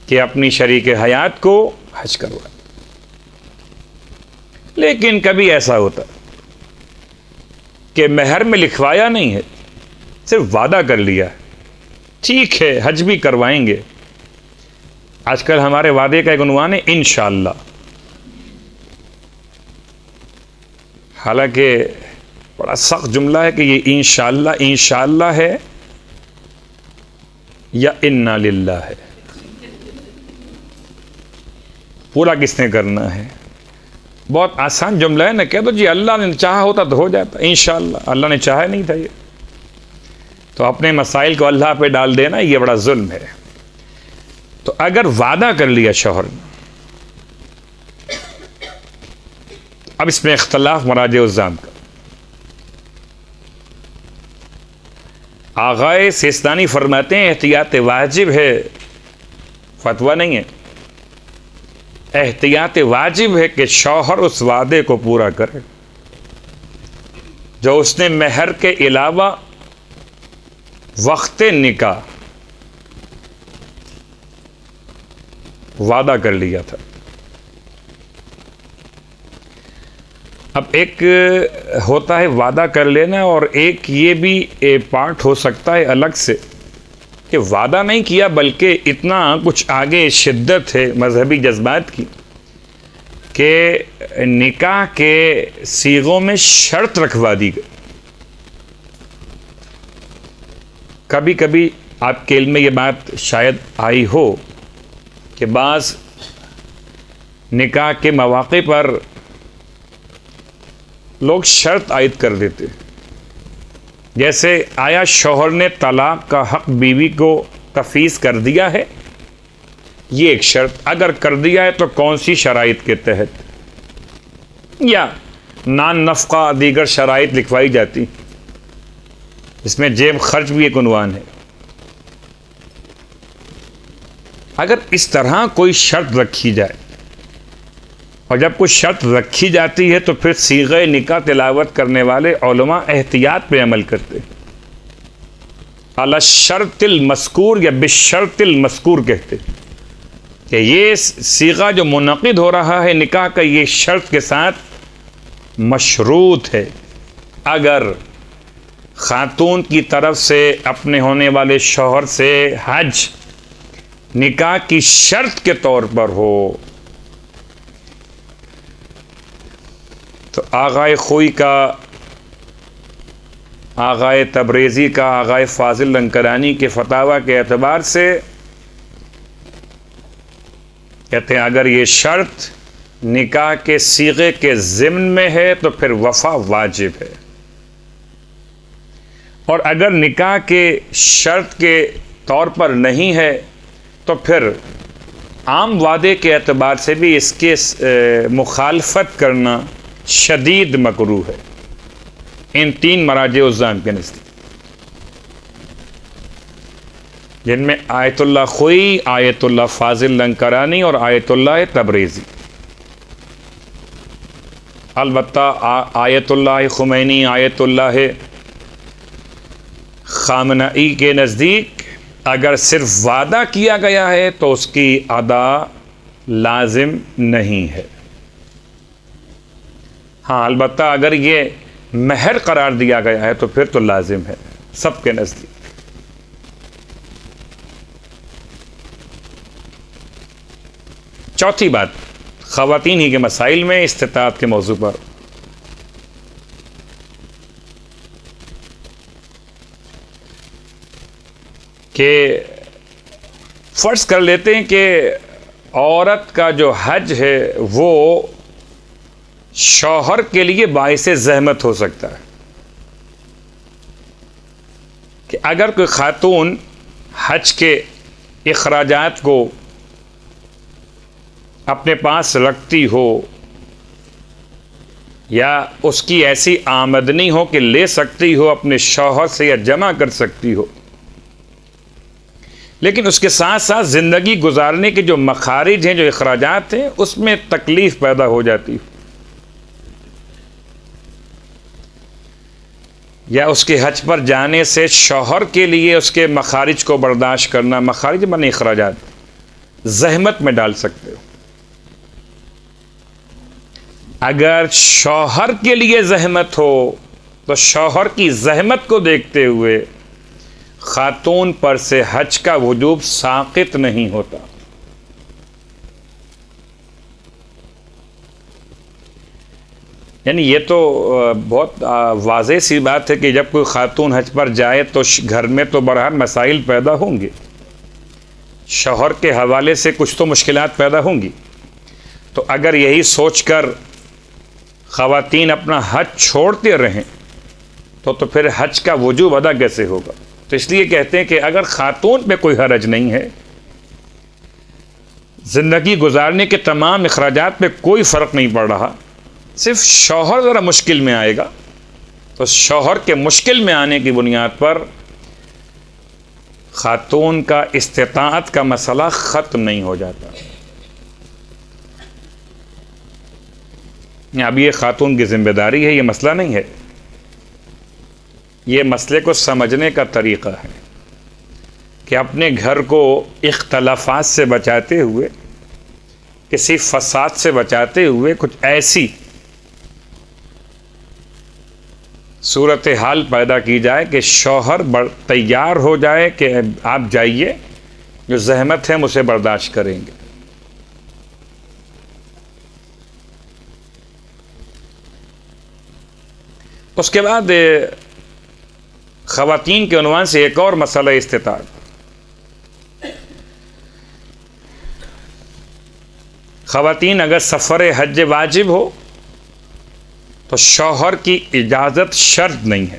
کہ اپنی شریک حیات کو حج کروائے. لیکن کبھی ایسا ہوتا کہ مہر میں لکھوایا نہیں ہے، صرف وعدہ کر لیا، ٹھیک ہے حج بھی کروائیں گے. آج کل ہمارے وعدے کا ایک عنوان ہے انشاءاللہ. حالانکہ بڑا سخت جملہ ہے کہ یہ انشاءاللہ ہے یا انا للہ ہے. پورا کس نے کرنا ہے؟ بہت آسان جملہ ہے نا، کہہ دو جی اللہ نے چاہا ہوتا تو ہو جاتا. انشاءاللہ اللہ نے چاہا نہیں تھا یہ، تو اپنے مسائل کو اللہ پہ ڈال دینا یہ بڑا ظلم ہے. تو اگر وعدہ کر لیا شوہر نے، اب اس میں اختلاف مراجع الزام کا. آغائے سیستانی فرماتے ہیں احتیاط واجب ہے، فتویٰ نہیں ہے، احتیاط واجب ہے کہ شوہر اس وعدے کو پورا کرے جو اس نے مہر کے علاوہ وقت نکاح وعدہ کر لیا تھا. اب ایک ہوتا ہے وعدہ کر لینا، اور ایک یہ بھی پارٹ ہو سکتا ہے الگ سے کہ وعدہ نہیں کیا بلکہ اتنا کچھ آگے شدت ہے مذہبی جذبات کی کہ نکاح کے صیغوں میں شرط رکھوا دی گئی. کبھی کبھی آپ کے علم میں یہ بات شاید آئی ہو کہ بعض نکاح کے مواقع پر لوگ شرط عائد کر دیتے، جیسے آیا شوہر نے طلاق کا حق بیوی کو تفویض کر دیا ہے، یہ ایک شرط. اگر کر دیا ہے تو کون سی شرائط کے تحت، یا نان نفقہ دیگر شرائط لکھوائی جاتی، اس میں جیب خرچ بھی ایک عنوان ہے. اگر اس طرح کوئی شرط رکھی جائے، اور جب کوئی شرط رکھی جاتی ہے تو پھر صیغہ نکاح تلاوت کرنے والے علماء احتیاط پہ عمل کرتے، علی الشرط المذکور یا بالشرط المذکور کہتے کہ یہ صیغہ جو منعقد ہو رہا ہے نکاح کا یہ شرط کے ساتھ مشروط ہے. اگر خاتون کی طرف سے اپنے ہونے والے شوہر سے حج نکاح کی شرط کے طور پر ہو تو آغائے خوئی کا، آغائے تبریزی کا، آغائے فاضل لنکرانی کے فتاویٰ کے اعتبار سے کہتے ہیں اگر یہ شرط نکاح کے صیغے کے ضمن میں ہے تو پھر وفا واجب ہے، اور اگر نکاح کے شرط کے طور پر نہیں ہے تو پھر عام وعدے کے اعتبار سے بھی اس کے مخالفت کرنا شدید مکروہ ہے ان تین مراجع الزام کے نزدیک، جن میں آیت اللہ خوئی، آیت اللہ فاضل لنکرانی اور آیت اللہ تبریزی. البتہ آیت اللہ خمینی، آیت اللہ خامنئی کے نزدیک اگر صرف وعدہ کیا گیا ہے تو اس کی ادا لازم نہیں ہے. ہاں البتہ اگر یہ مہر قرار دیا گیا ہے تو پھر تو لازم ہے سب کے نزدیک. چوتھی بات خواتین ہی کے مسائل میں استطاعت کے موضوع پر کہ فرض کر لیتے ہیں کہ عورت کا جو حج ہے وہ شوہر کے لیے باعث زحمت ہو سکتا ہے. کہ اگر کوئی خاتون حج کے اخراجات کو اپنے پاس رکھتی ہو یا اس کی ایسی آمدنی ہو کہ لے سکتی ہو اپنے شوہر سے یا جمع کر سکتی ہو، لیکن اس کے ساتھ ساتھ زندگی گزارنے کے جو مخارج ہیں، جو اخراجات ہیں، اس میں تکلیف پیدا ہو جاتی ہو، یا اس کے حج پر جانے سے شوہر کے لیے اس کے مخارج کو برداشت کرنا، مخارج بنے اخراجات، زحمت میں ڈال سکتے ہو. اگر شوہر کے لیے زحمت ہو تو شوہر کی زحمت کو دیکھتے ہوئے خاتون پر سے حج کا وجوب ساقط نہیں ہوتا. یعنی یہ تو بہت واضح سی بات ہے کہ جب کوئی خاتون حج پر جائے تو گھر میں تو بہرحال مسائل پیدا ہوں گے، شوہر کے حوالے سے کچھ تو مشکلات پیدا ہوں گی. تو اگر یہی سوچ کر خواتین اپنا حج چھوڑتے رہیں تو پھر حج کا وجوب ادا کیسے ہوگا؟ تو اس لیے کہتے ہیں کہ اگر خاتون پہ کوئی حرج نہیں ہے، زندگی گزارنے کے تمام اخراجات پہ کوئی فرق نہیں پڑ رہا، صرف شوہر ذرا مشکل میں آئے گا، تو شوہر کے مشکل میں آنے کی بنیاد پر خاتون کا استطاعت کا مسئلہ ختم نہیں ہو جاتا. اب یہ خاتون کی ذمہ داری ہے، یہ مسئلہ نہیں ہے، یہ مسئلے کو سمجھنے کا طریقہ ہے کہ اپنے گھر کو اختلافات سے بچاتے ہوئے، کسی فساد سے بچاتے ہوئے کچھ ایسی صورتحال پیدا کی جائے کہ شوہر تیار ہو جائے کہ آپ جائیے، جو زحمت ہے ہم اسے برداشت کریں گے. اس کے بعد خواتین کے عنوان سے ایک اور مسئلہ استطاعت. خواتین اگر سفر حج واجب ہو تو شوہر کی اجازت شرط نہیں ہے.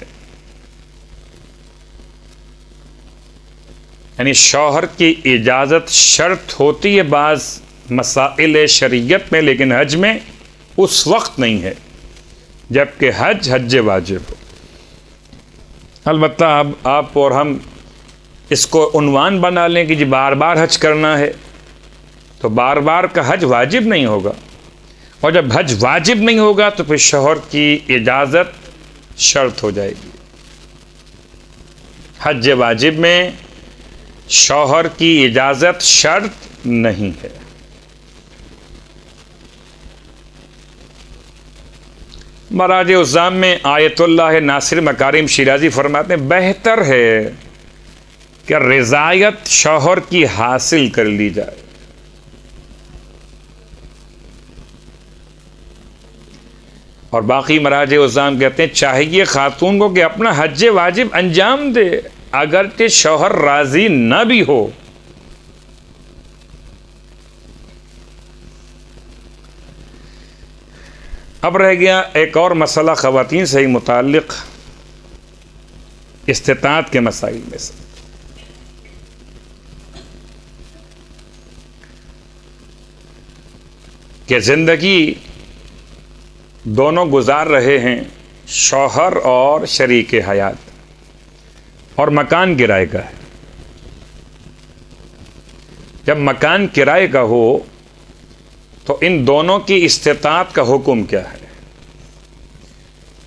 یعنی شوہر کی اجازت شرط ہوتی ہے بعض مسائل شریعت میں، لیکن حج میں اس وقت نہیں ہے جبکہ حج واجب ہو. البتہ اب آپ اور ہم اس کو عنوان بنا لیں کہ جی بار بار حج کرنا ہے، تو بار بار کا حج واجب نہیں ہوگا، اور جب حج واجب نہیں ہوگا تو پھر شوہر کی اجازت شرط ہو جائے گی. حج واجب میں شوہر کی اجازت شرط نہیں ہے. مراج الزام میں آیت اللہ ناصر مکارم شیرازی فرماتے ہیں بہتر ہے کہ رضایت شوہر کی حاصل کر لی جائے. اور باقی مراج الزام کہتے ہیں چاہیے خاتون کو کہ اپنا حج واجب انجام دے اگرچہ شوہر راضی نہ بھی ہو. اب رہ گیا ایک اور مسئلہ خواتین سے ہی متعلق استطاعت کے مسائل میں سے، کہ زندگی دونوں گزار رہے ہیں، شوہر اور شریک حیات، اور مکان کرائے کا ہے. جب مکان کرائے کا ہو تو ان دونوں کی استطاعت کا حکم کیا ہے؟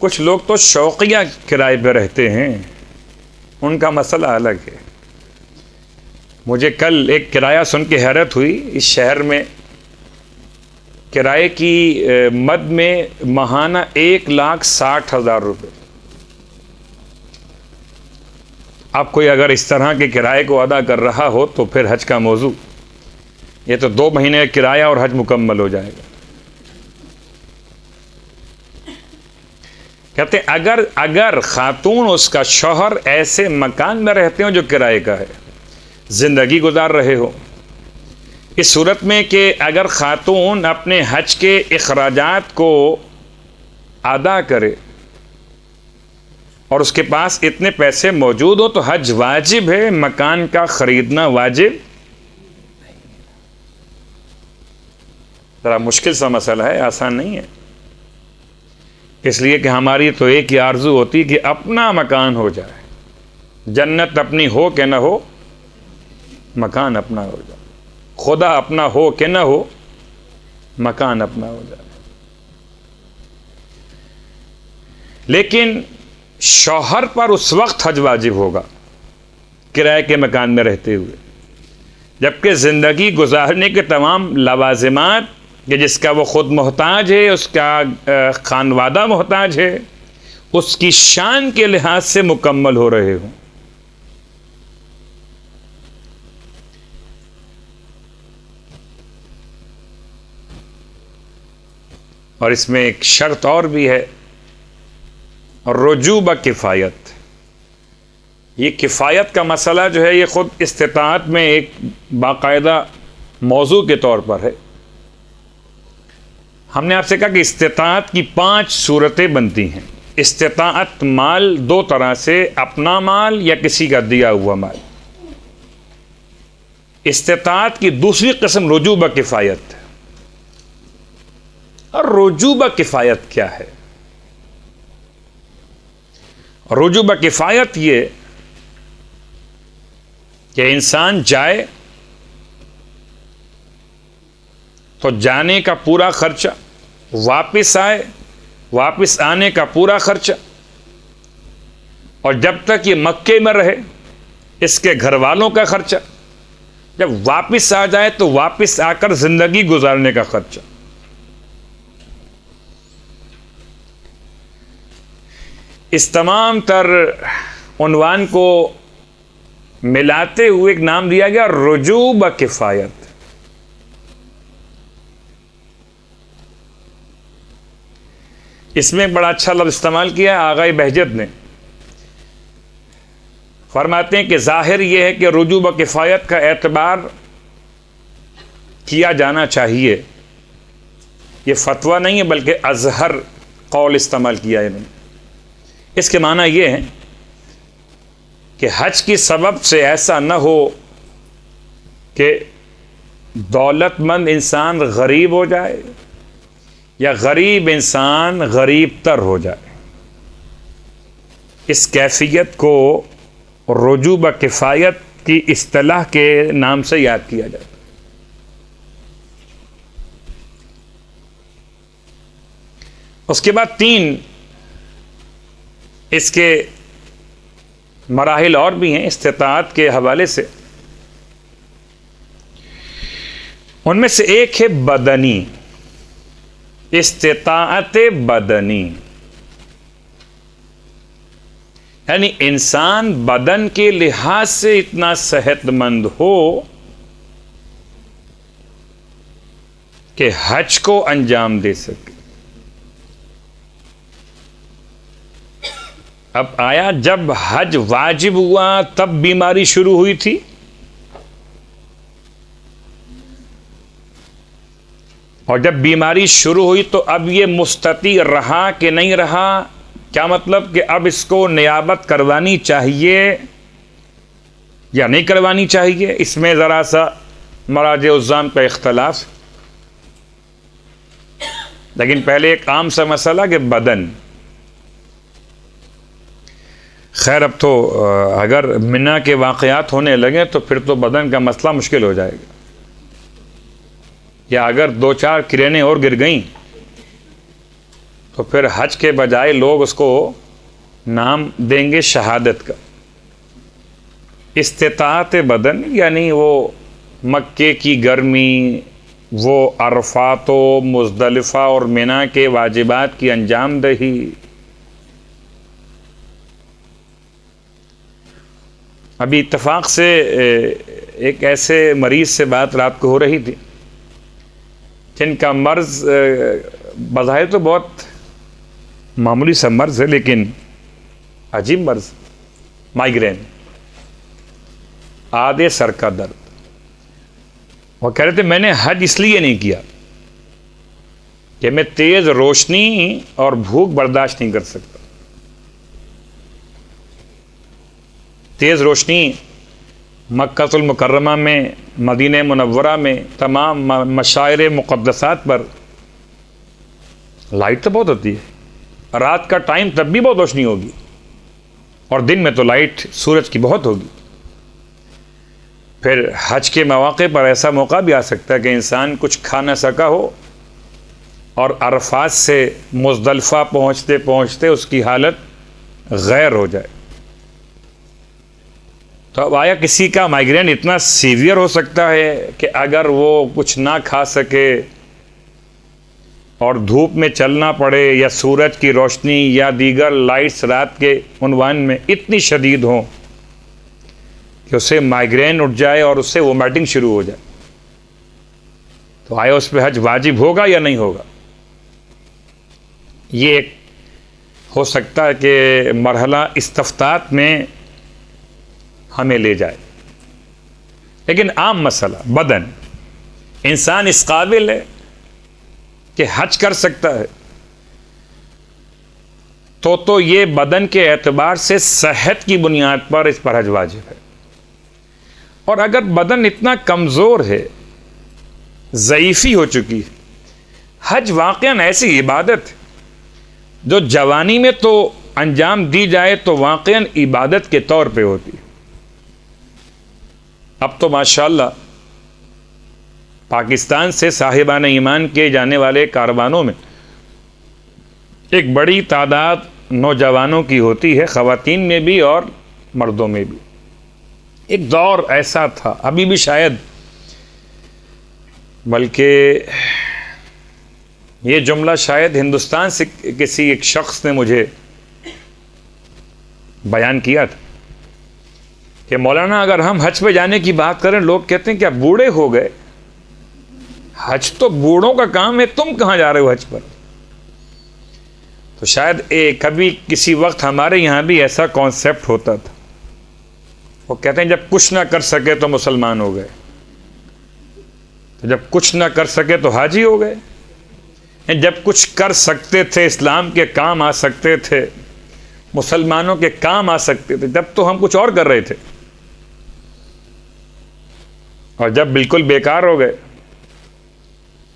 کچھ لوگ تو شوقیہ کرائے پہ رہتے ہیں، ان کا مسئلہ الگ ہے. مجھے کل ایک کرایہ سن کے حیرت ہوئی. اس شہر میں کرائے کی مد میں ماہانہ 1,60,000 روپے. اب کوئی اگر اس طرح کے کرائے کو ادا کر رہا ہو تو پھر حج کا موضوع یہ تو 2 مہینے کا کرایہ اور حج مکمل ہو جائے گا. کہتے ہیں اگر خاتون اس کا شوہر ایسے مکان میں رہتے ہوں جو کرائے کا ہے, زندگی گزار رہے ہو, اس صورت میں کہ اگر خاتون اپنے حج کے اخراجات کو ادا کرے اور اس کے پاس اتنے پیسے موجود ہو تو حج واجب ہے, مکان کا خریدنا واجب. ذرا مشکل سا مسئلہ ہے, آسان نہیں ہے. اس لیے کہ ہماری تو ایک ہی آرزو ہوتی کہ اپنا مکان ہو جائے. جنت اپنی ہو کہ نہ ہو, مکان اپنا ہو جائے. خدا اپنا ہو کہ نہ ہو, مکان اپنا ہو جائے. لیکن شوہر پر اس وقت حج واجب ہوگا کرائے کے مکان میں رہتے ہوئے, جبکہ زندگی گزارنے کے تمام لوازمات کہ جس کا وہ خود محتاج ہے, اس کا خانوادہ محتاج ہے, اس کی شان کے لحاظ سے مکمل ہو رہے ہوں. اور اس میں ایک شرط اور بھی ہے, رجوع بکفایت. یہ کفایت کا مسئلہ جو ہے یہ خود استطاعت میں ایک باقاعدہ موضوع کے طور پر ہے. ہم نے آپ سے کہا کہ استطاعت کی 5 صورتیں بنتی ہیں. استطاعت مال 2 طرح سے, اپنا مال یا کسی کا دیا ہوا مال. استطاعت کی دوسری قسم رجوع بکفایت. اور رجوع بکفایت کیا ہے؟ رجوع بکفایت یہ کہ انسان جائے تو جانے کا پورا خرچہ, واپس آئے واپس آنے کا پورا خرچہ, اور جب تک یہ مکے میں رہے اس کے گھر والوں کا خرچہ, جب واپس آ جائے تو واپس آ کر زندگی گزارنے کا خرچہ. اس تمام تر عنوان کو ملاتے ہوئے ایک نام دیا گیا رجوع بکفایت. اس میں بڑا اچھا لفظ استعمال کیا ہے آغائے بہجت نے. فرماتے ہیں کہ ظاہر یہ ہے کہ رجوع بکفایت کا اعتبار کیا جانا چاہیے. یہ فتویٰ نہیں ہے بلکہ اظہر قول استعمال کیا ہے انہوں نے. اس کے معنی یہ ہے کہ حج کی سبب سے ایسا نہ ہو کہ دولت مند انسان غریب ہو جائے یا غریب انسان غریب تر ہو جائے. اس کیفیت کو رجوع بکفایت کی اصطلاح کے نام سے یاد کیا جاتا ہے. اس کے بعد 3 اس کے مراحل اور بھی ہیں استطاعت کے حوالے سے. ان میں سے ایک ہے بدنی, استطاعت بدنی. یعنی انسان بدن کے لحاظ سے اتنا صحت مند ہو کہ حج کو انجام دے سکے. اب آیا جب حج واجب ہوا تب بیماری شروع ہوئی تھی, اور جب بیماری شروع ہوئی تو اب یہ مستطیع رہا کہ نہیں رہا. کیا مطلب کہ اب اس کو نیابت کروانی چاہیے یا نہیں کروانی چاہیے. اس میں ذرا سا مراجع الزام کا اختلاف. لیکن پہلے ایک عام سا مسئلہ کہ بدن. خیر اب تو اگر منا کے واقعات ہونے لگے تو پھر تو بدن کا مسئلہ مشکل ہو جائے گا. یا اگر 2-4 کرینیں اور گر گئیں تو پھر حج کے بجائے لوگ اس کو نام دیں گے شہادت کا. استطاعت بدن یعنی وہ مکے کی گرمی، وہ عرفات و مزدلفہ اور منا کے واجبات کی انجام دہی، ابھی اتفاق سے ایک ایسے مریض سے بات رات کو ہو رہی تھی جن کا مرض بظاہر تو بہت معمولی سا مرض ہے لیکن عجیب مرض، مائیگرین، آدھے سر کا درد۔ وہ کہہ رہے تھے میں نے حج اس لیے نہیں کیا کہ میں تیز روشنی اور بھوک برداشت نہیں کر سکتا۔ تیز روشنی مکہ المکرمہ میں، مدینہ منورہ میں، تمام مشاعر مقدسات پر لائٹ تو بہت ہوتی ہے، رات کا ٹائم تب بھی بہت روشنی ہوگی، اور دن میں تو لائٹ سورج کی بہت ہوگی۔ پھر حج کے مواقع پر ایسا موقع بھی آ سکتا ہے کہ انسان کچھ کھا نہ سکا ہو اور عرفات سے مزدلفہ پہنچتے پہنچتے اس کی حالت غیر ہو جائے۔ تو اب آیا کسی کا مائیگرین اتنا سیویئر ہو سکتا ہے کہ اگر وہ کچھ نہ کھا سکے اور دھوپ میں چلنا پڑے یا سورج کی روشنی یا دیگر لائٹس رات کے عنوان میں اتنی شدید ہوں کہ اسے مائیگرین اٹھ جائے اور اس سے وومیٹنگ شروع ہو جائے، تو آیا اس پہ حج واجب ہوگا یا نہیں ہوگا؟ یہ ایک ہو سکتا ہے کہ مرحلہ استفتاء میں ہمیں لے جائے، لیکن عام مسئلہ بدن، انسان اس قابل ہے کہ حج کر سکتا ہے تو یہ بدن کے اعتبار سے صحت کی بنیاد پر اس پر حج واجب ہے۔ اور اگر بدن اتنا کمزور ہے، ضعیفی ہو چکی ہے، حج واقعاً ایسی عبادت جو جوانی میں تو انجام دی جائے تو واقعاً عبادت کے طور پہ ہوتی ہے۔ اب تو ماشاءاللہ پاکستان سے صاحبان ایمان کیے جانے والے کاروانوں میں ایک بڑی تعداد نوجوانوں کی ہوتی ہے، خواتین میں بھی اور مردوں میں بھی۔ ایک دور ایسا تھا، ابھی بھی شاید، بلکہ یہ جملہ شاید ہندوستان سے کسی ایک شخص نے مجھے بیان کیا تھا کہ مولانا اگر ہم حج پہ جانے کی بات کریں، لوگ کہتے ہیں کہ آپ بوڑھے ہو گئے، حج تو بوڑھوں کا کام ہے، تم کہاں جا رہے ہو حج پر؟ تو شاید کبھی کسی وقت ہمارے یہاں بھی ایسا کانسیپٹ ہوتا تھا، وہ کہتے ہیں جب کچھ نہ کر سکے تو مسلمان ہو گئے، تو جب کچھ نہ کر سکے تو حاجی ہو گئے، جب کچھ کر سکتے تھے، اسلام کے کام آ سکتے تھے، مسلمانوں کے کام آ سکتے تھے، جب تو ہم کچھ اور کر رہے تھے، اور جب بالکل بیکار ہو گئے۔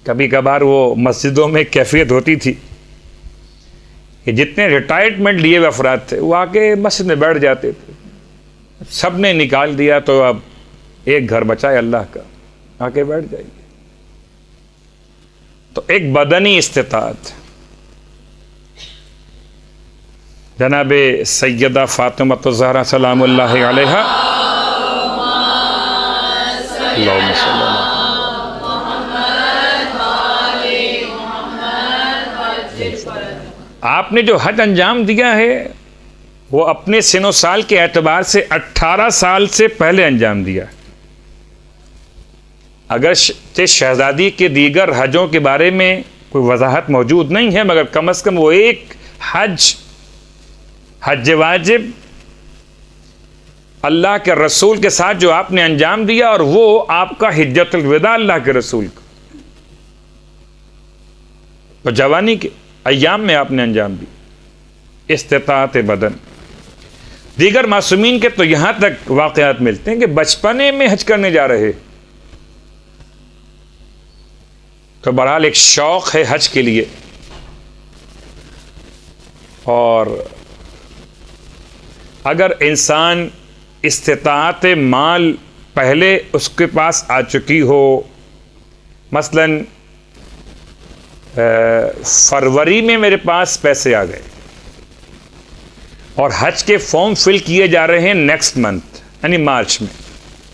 کبھی کبھار وہ مسجدوں میں کیفیت ہوتی تھی کہ جتنے ریٹائرمنٹ لیے ہوئے افراد تھے وہ آ کے مسجد میں بیٹھ جاتے تھے، سب نے نکال دیا تو اب ایک گھر بچا ہے اللہ کا، آ کے بیٹھ جائیے۔ تو ایک بدنی استطاعت، جناب سیدہ فاطمہ الزہرا سلام اللہ علیہا، اللہم صلی اللہ علیہ آپ نے جو حج انجام دیا ہے وہ اپنے سن و سال کے اعتبار سے 18 سال سے پہلے انجام دیا۔ اگر شہزادی کے دیگر حجوں کے بارے میں کوئی وضاحت موجود نہیں ہے، مگر کم از کم وہ ایک حج واجب اللہ کے رسول کے ساتھ جو آپ نے انجام دیا، اور وہ آپ کا حجۃ الوداع اللہ کے رسول کا، تو جوانی کے ایام میں آپ نے انجام دی۔ استطاعت بدن، دیگر معصومین کے تو یہاں تک واقعات ملتے ہیں کہ بچپنے میں حج کرنے جا رہے، تو بہرحال ایک شوق ہے حج کے لیے، اور اگر انسان استطاعت مال پہلے اس کے پاس آ چکی ہو، مثلا فروری میں میرے پاس پیسے آ گئے اور حج کے فارم فل کیے جا رہے ہیں نیکسٹ منتھ، یعنی مارچ میں،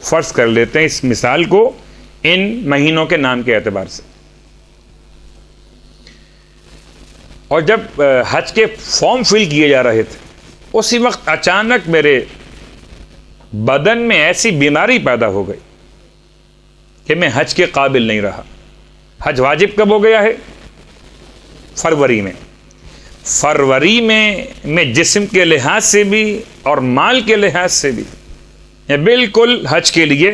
فرض کر لیتے ہیں اس مثال کو ان مہینوں کے نام کے اعتبار سے. اور جب حج کے فارم فل کیے جا رہے تھے اسی وقت اچانک میرے بدن میں ایسی بیماری پیدا ہو گئی کہ میں حج کے قابل نہیں رہا. حج واجب کب ہو گیا ہے؟ فروری میں. فروری میں جسم کے لحاظ سے بھی اور مال کے لحاظ سے بھی بالکل حج کے لیے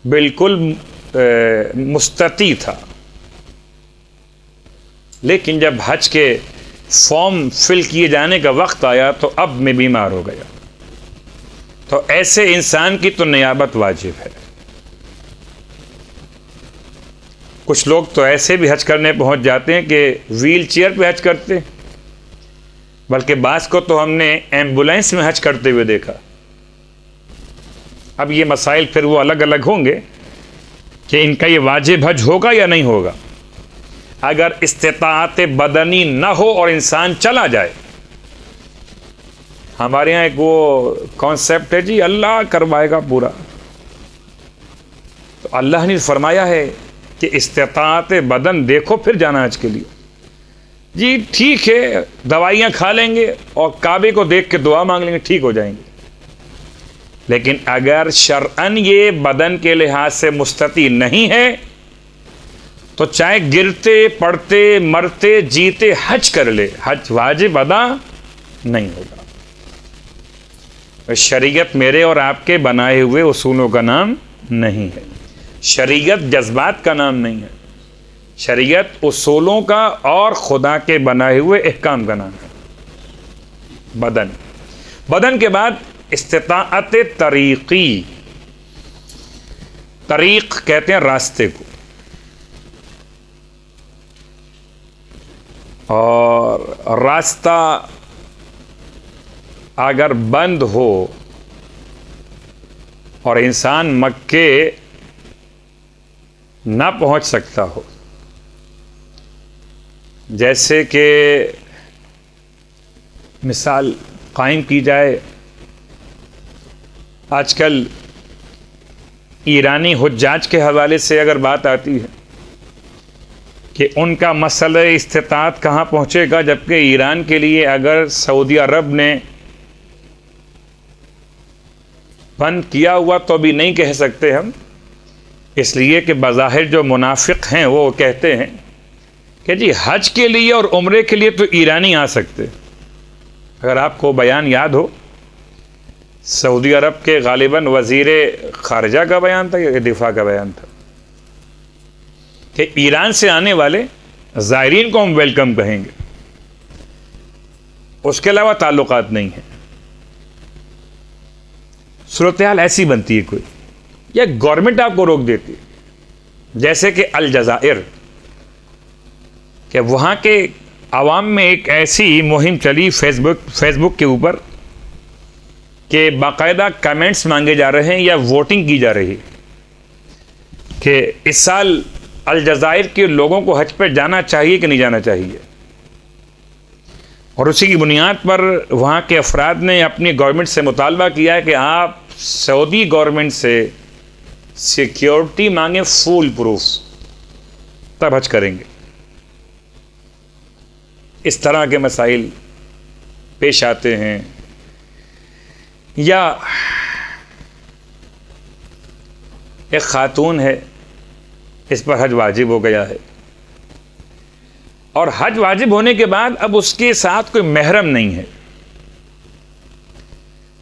بالکل مستطیع تھا. لیکن جب حج کے فارم فل کیے جانے کا وقت آیا تو اب میں بیمار ہو گیا. تو ایسے انسان کی تو نیابت واجب ہے. کچھ لوگ تو ایسے بھی حج کرنے پہنچ جاتے ہیں کہ ویل چیئر پہ حج کرتے ہیں، بلکہ بعض کو تو ہم نے ایمبولینس میں حج کرتے ہوئے دیکھا. اب یہ مسائل پھر وہ الگ الگ ہوں گے کہ ان کا یہ واجب حج ہوگا یا نہیں ہوگا. اگر استطاعت بدنی نہ ہو اور انسان چلا جائے، ہمارے یہاں ایک وہ کانسیپٹ ہے جی اللہ کروائے گا پورا. تو اللہ نے فرمایا ہے کہ استطاعت بدن دیکھو پھر جانا حج کے لیے. جی ٹھیک ہے، دوائیاں کھا لیں گے اور کعبے کو دیکھ کے دعا مانگ لیں گے، ٹھیک ہو جائیں گے. لیکن اگر شرعاً یہ بدن کے لحاظ سے مستطیع نہیں ہے تو چاہے گرتے پڑتے مرتے جیتے حج کر لے، حج واجب ادا نہیں ہوگا. شریعت میرے اور آپ کے بنائے ہوئے اصولوں کا نام نہیں ہے. شریعت جذبات کا نام نہیں ہے. شریعت اصولوں کا اور خدا کے بنائے ہوئے احکام کا نام ہے. بدن کے بعد استطاعت طریقی. طریق کہتے ہیں راستے کو، اور راستہ اگر بند ہو اور انسان مکے نہ پہنچ سکتا ہو، جیسے کہ مثال قائم کی جائے، آج کل ایرانی حجاج کے حوالے سے اگر بات آتی ہے کہ ان کا مسئلہ استطاعت کہاں پہنچے گا، جبکہ ایران کے لیے اگر سعودی عرب نے بند کیا ہوا تو بھی نہیں کہہ سکتے ہم، اس لیے کہ بظاہر جو منافق ہیں وہ کہتے ہیں کہ جی حج کے لیے اور عمرے کے لیے تو ایرانی آ سکتے. اگر آپ کو بیان یاد ہو، سعودی عرب کے غالباً وزیر خارجہ کا بیان تھا یا دفاع کا بیان تھا کہ ایران سے آنے والے زائرین کو ہم ویلکم کہیں گے، اس کے علاوہ تعلقات نہیں ہیں. صورتحال ایسی بنتی ہے کوئی، یا گورنمنٹ آپ کو روک دیتی ہے، جیسے کہ الجزائر، کہ وہاں کے عوام میں ایک ایسی مہم چلی فیس بک کے اوپر کہ باقاعدہ کمنٹس مانگے جا رہے ہیں یا ووٹنگ کی جا رہی کہ اس سال الجزائر کے لوگوں کو حج پہ جانا چاہیے کہ نہیں جانا چاہیے. اور اسی کی بنیاد پر وہاں کے افراد نے اپنی گورنمنٹ سے مطالبہ کیا ہے کہ آپ سعودی گورنمنٹ سے سیکیورٹی مانگیں، فول پروف، تب حج کریں گے. اس طرح کے مسائل پیش آتے ہیں. یا ایک خاتون ہے، اس پر حج واجب ہو گیا ہے، اور حج واجب ہونے کے بعد اب اس کے ساتھ کوئی محرم نہیں ہے،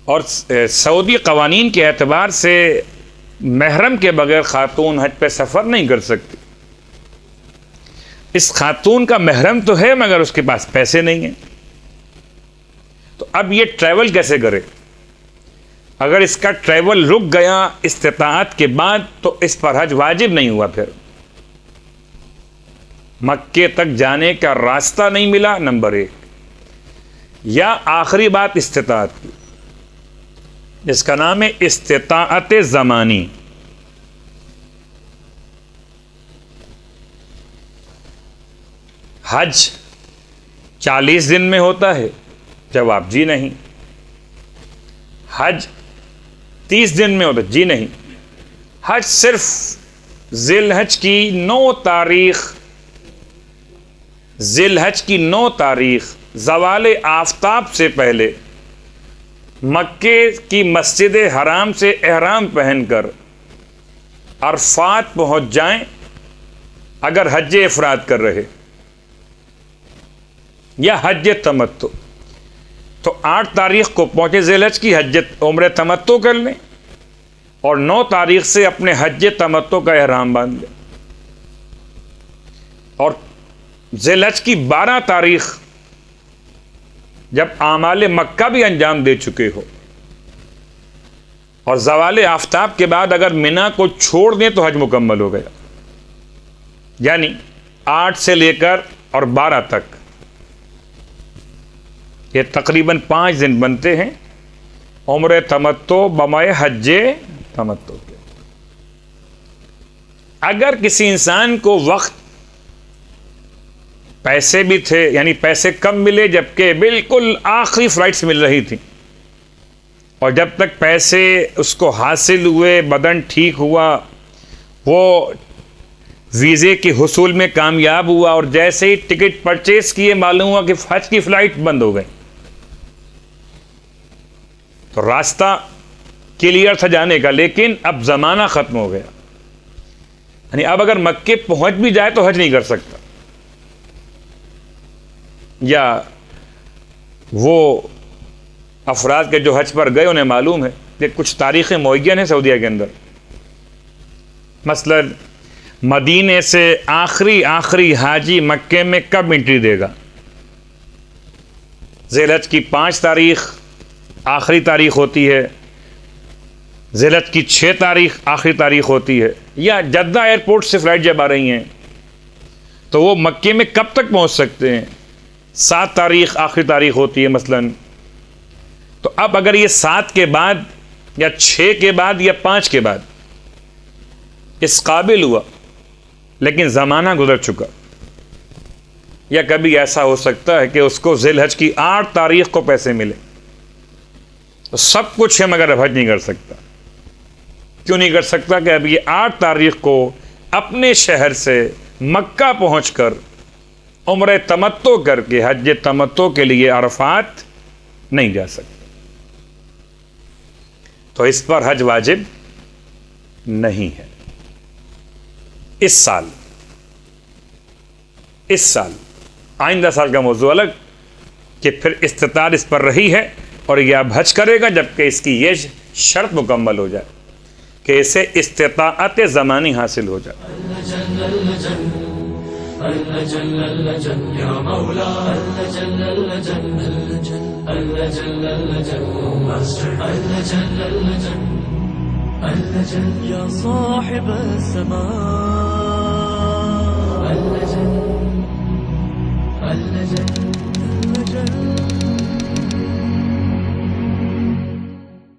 اور سعودی قوانین کے اعتبار سے محرم کے بغیر خاتون حج پہ سفر نہیں کر سکتی. اس خاتون کا محرم تو ہے مگر اس کے پاس پیسے نہیں ہیں، تو اب یہ ٹریول کیسے کرے؟ اگر اس کا ٹریول رک گیا استطاعت کے بعد تو اس پر حج واجب نہیں ہوا. پھر مکے تک جانے کا راستہ نہیں ملا، نمبر 1. یا آخری بات استطاعت کی، اس کا نام ہے استطاعت زمانی. حج 40 دن میں ہوتا ہے، جواب جی نہیں. حج 30 دن میں ہوتا؟ جی نہیں، حج صرف ذی الحج کی 9 تاریخ، ذی الحج کی 9 تاریخ زوال آفتاب سے پہلے مکے کی مسجد حرام سے احرام پہن کر عرفات پہنچ جائیں اگر حج افراد کر رہے یا حج تمتع، تو 8 تاریخ کو پہنچے ذی الحج کی حج عمرہ تمتع کر لیں اور 9 تاریخ سے اپنے حج تمتع کا احرام باندھ لیں، اور ذی الحج کی 12 تاریخ جب اعمال مکہ بھی انجام دے چکے ہو اور زوال آفتاب کے بعد اگر مینا کو چھوڑ دیں تو حج مکمل ہو گیا، یعنی 8 سے لے کر اور 12 تک یہ تقریباً 5 دن بنتے ہیں عمرہ تمتع بمائے حج تمتع کے۔ اگر کسی انسان کو وقت پیسے بھی تھے، یعنی پیسے کم ملے جبکہ بالکل آخری فلائٹس مل رہی تھی، اور جب تک پیسے اس کو حاصل ہوئے، بدن ٹھیک ہوا، وہ ویزے کے حصول میں کامیاب ہوا، اور جیسے ہی ٹکٹ پرچیز کیے معلوم ہوا کہ حج کی فلائٹ بند ہو گئی، تو راستہ کلیئر تھا جانے کا، لیکن اب زمانہ ختم ہو گیا، یعنی اب اگر مکے پہنچ بھی جائے تو حج نہیں کر سکتا، یا وہ افراد کے جو حج پر گئے انہیں معلوم ہے کہ کچھ تاریخیں معین ہیں سعودیہ کے اندر، مثلا مدینے سے آخری حاجی مکے میں کب انٹری دے گا؟ ذی الحج کی 5 تاریخ آخری تاریخ ہوتی ہے، ذی الحج کی 6 تاریخ آخری تاریخ ہوتی ہے، یا جدہ ایئرپورٹ سے فلائٹ جب آ رہی ہیں تو وہ مکے میں کب تک پہنچ سکتے ہیں؟ 7 تاریخ آخری تاریخ ہوتی ہے مثلا، تو اب اگر یہ 7 کے بعد یا 6 کے بعد یا 5 کے بعد اس قابل ہوا لیکن زمانہ گزر چکا، یا کبھی ایسا ہو سکتا ہے کہ اس کو ذی الحج کی 8 تاریخ کو پیسے ملے، تو سب کچھ ہے مگر اب حج نہیں کر سکتا۔ کیوں نہیں کر سکتا؟ کہ اب یہ 8 تاریخ کو اپنے شہر سے مکہ پہنچ کر عمرہ تمتع کر کے حج تمتع کے لیے عرفات نہیں جا سکتا، تو اس پر حج واجب نہیں ہے۔ اس سال آئندہ سال کا موضوع الگ، کہ پھر استطاعت اس پر رہی ہے اور یہ اب حج کرے گا جبکہ اس کی یہ شرط مکمل ہو جائے کہ اسے استطاعت زمانی حاصل ہو جائے۔ يا صاحب السماء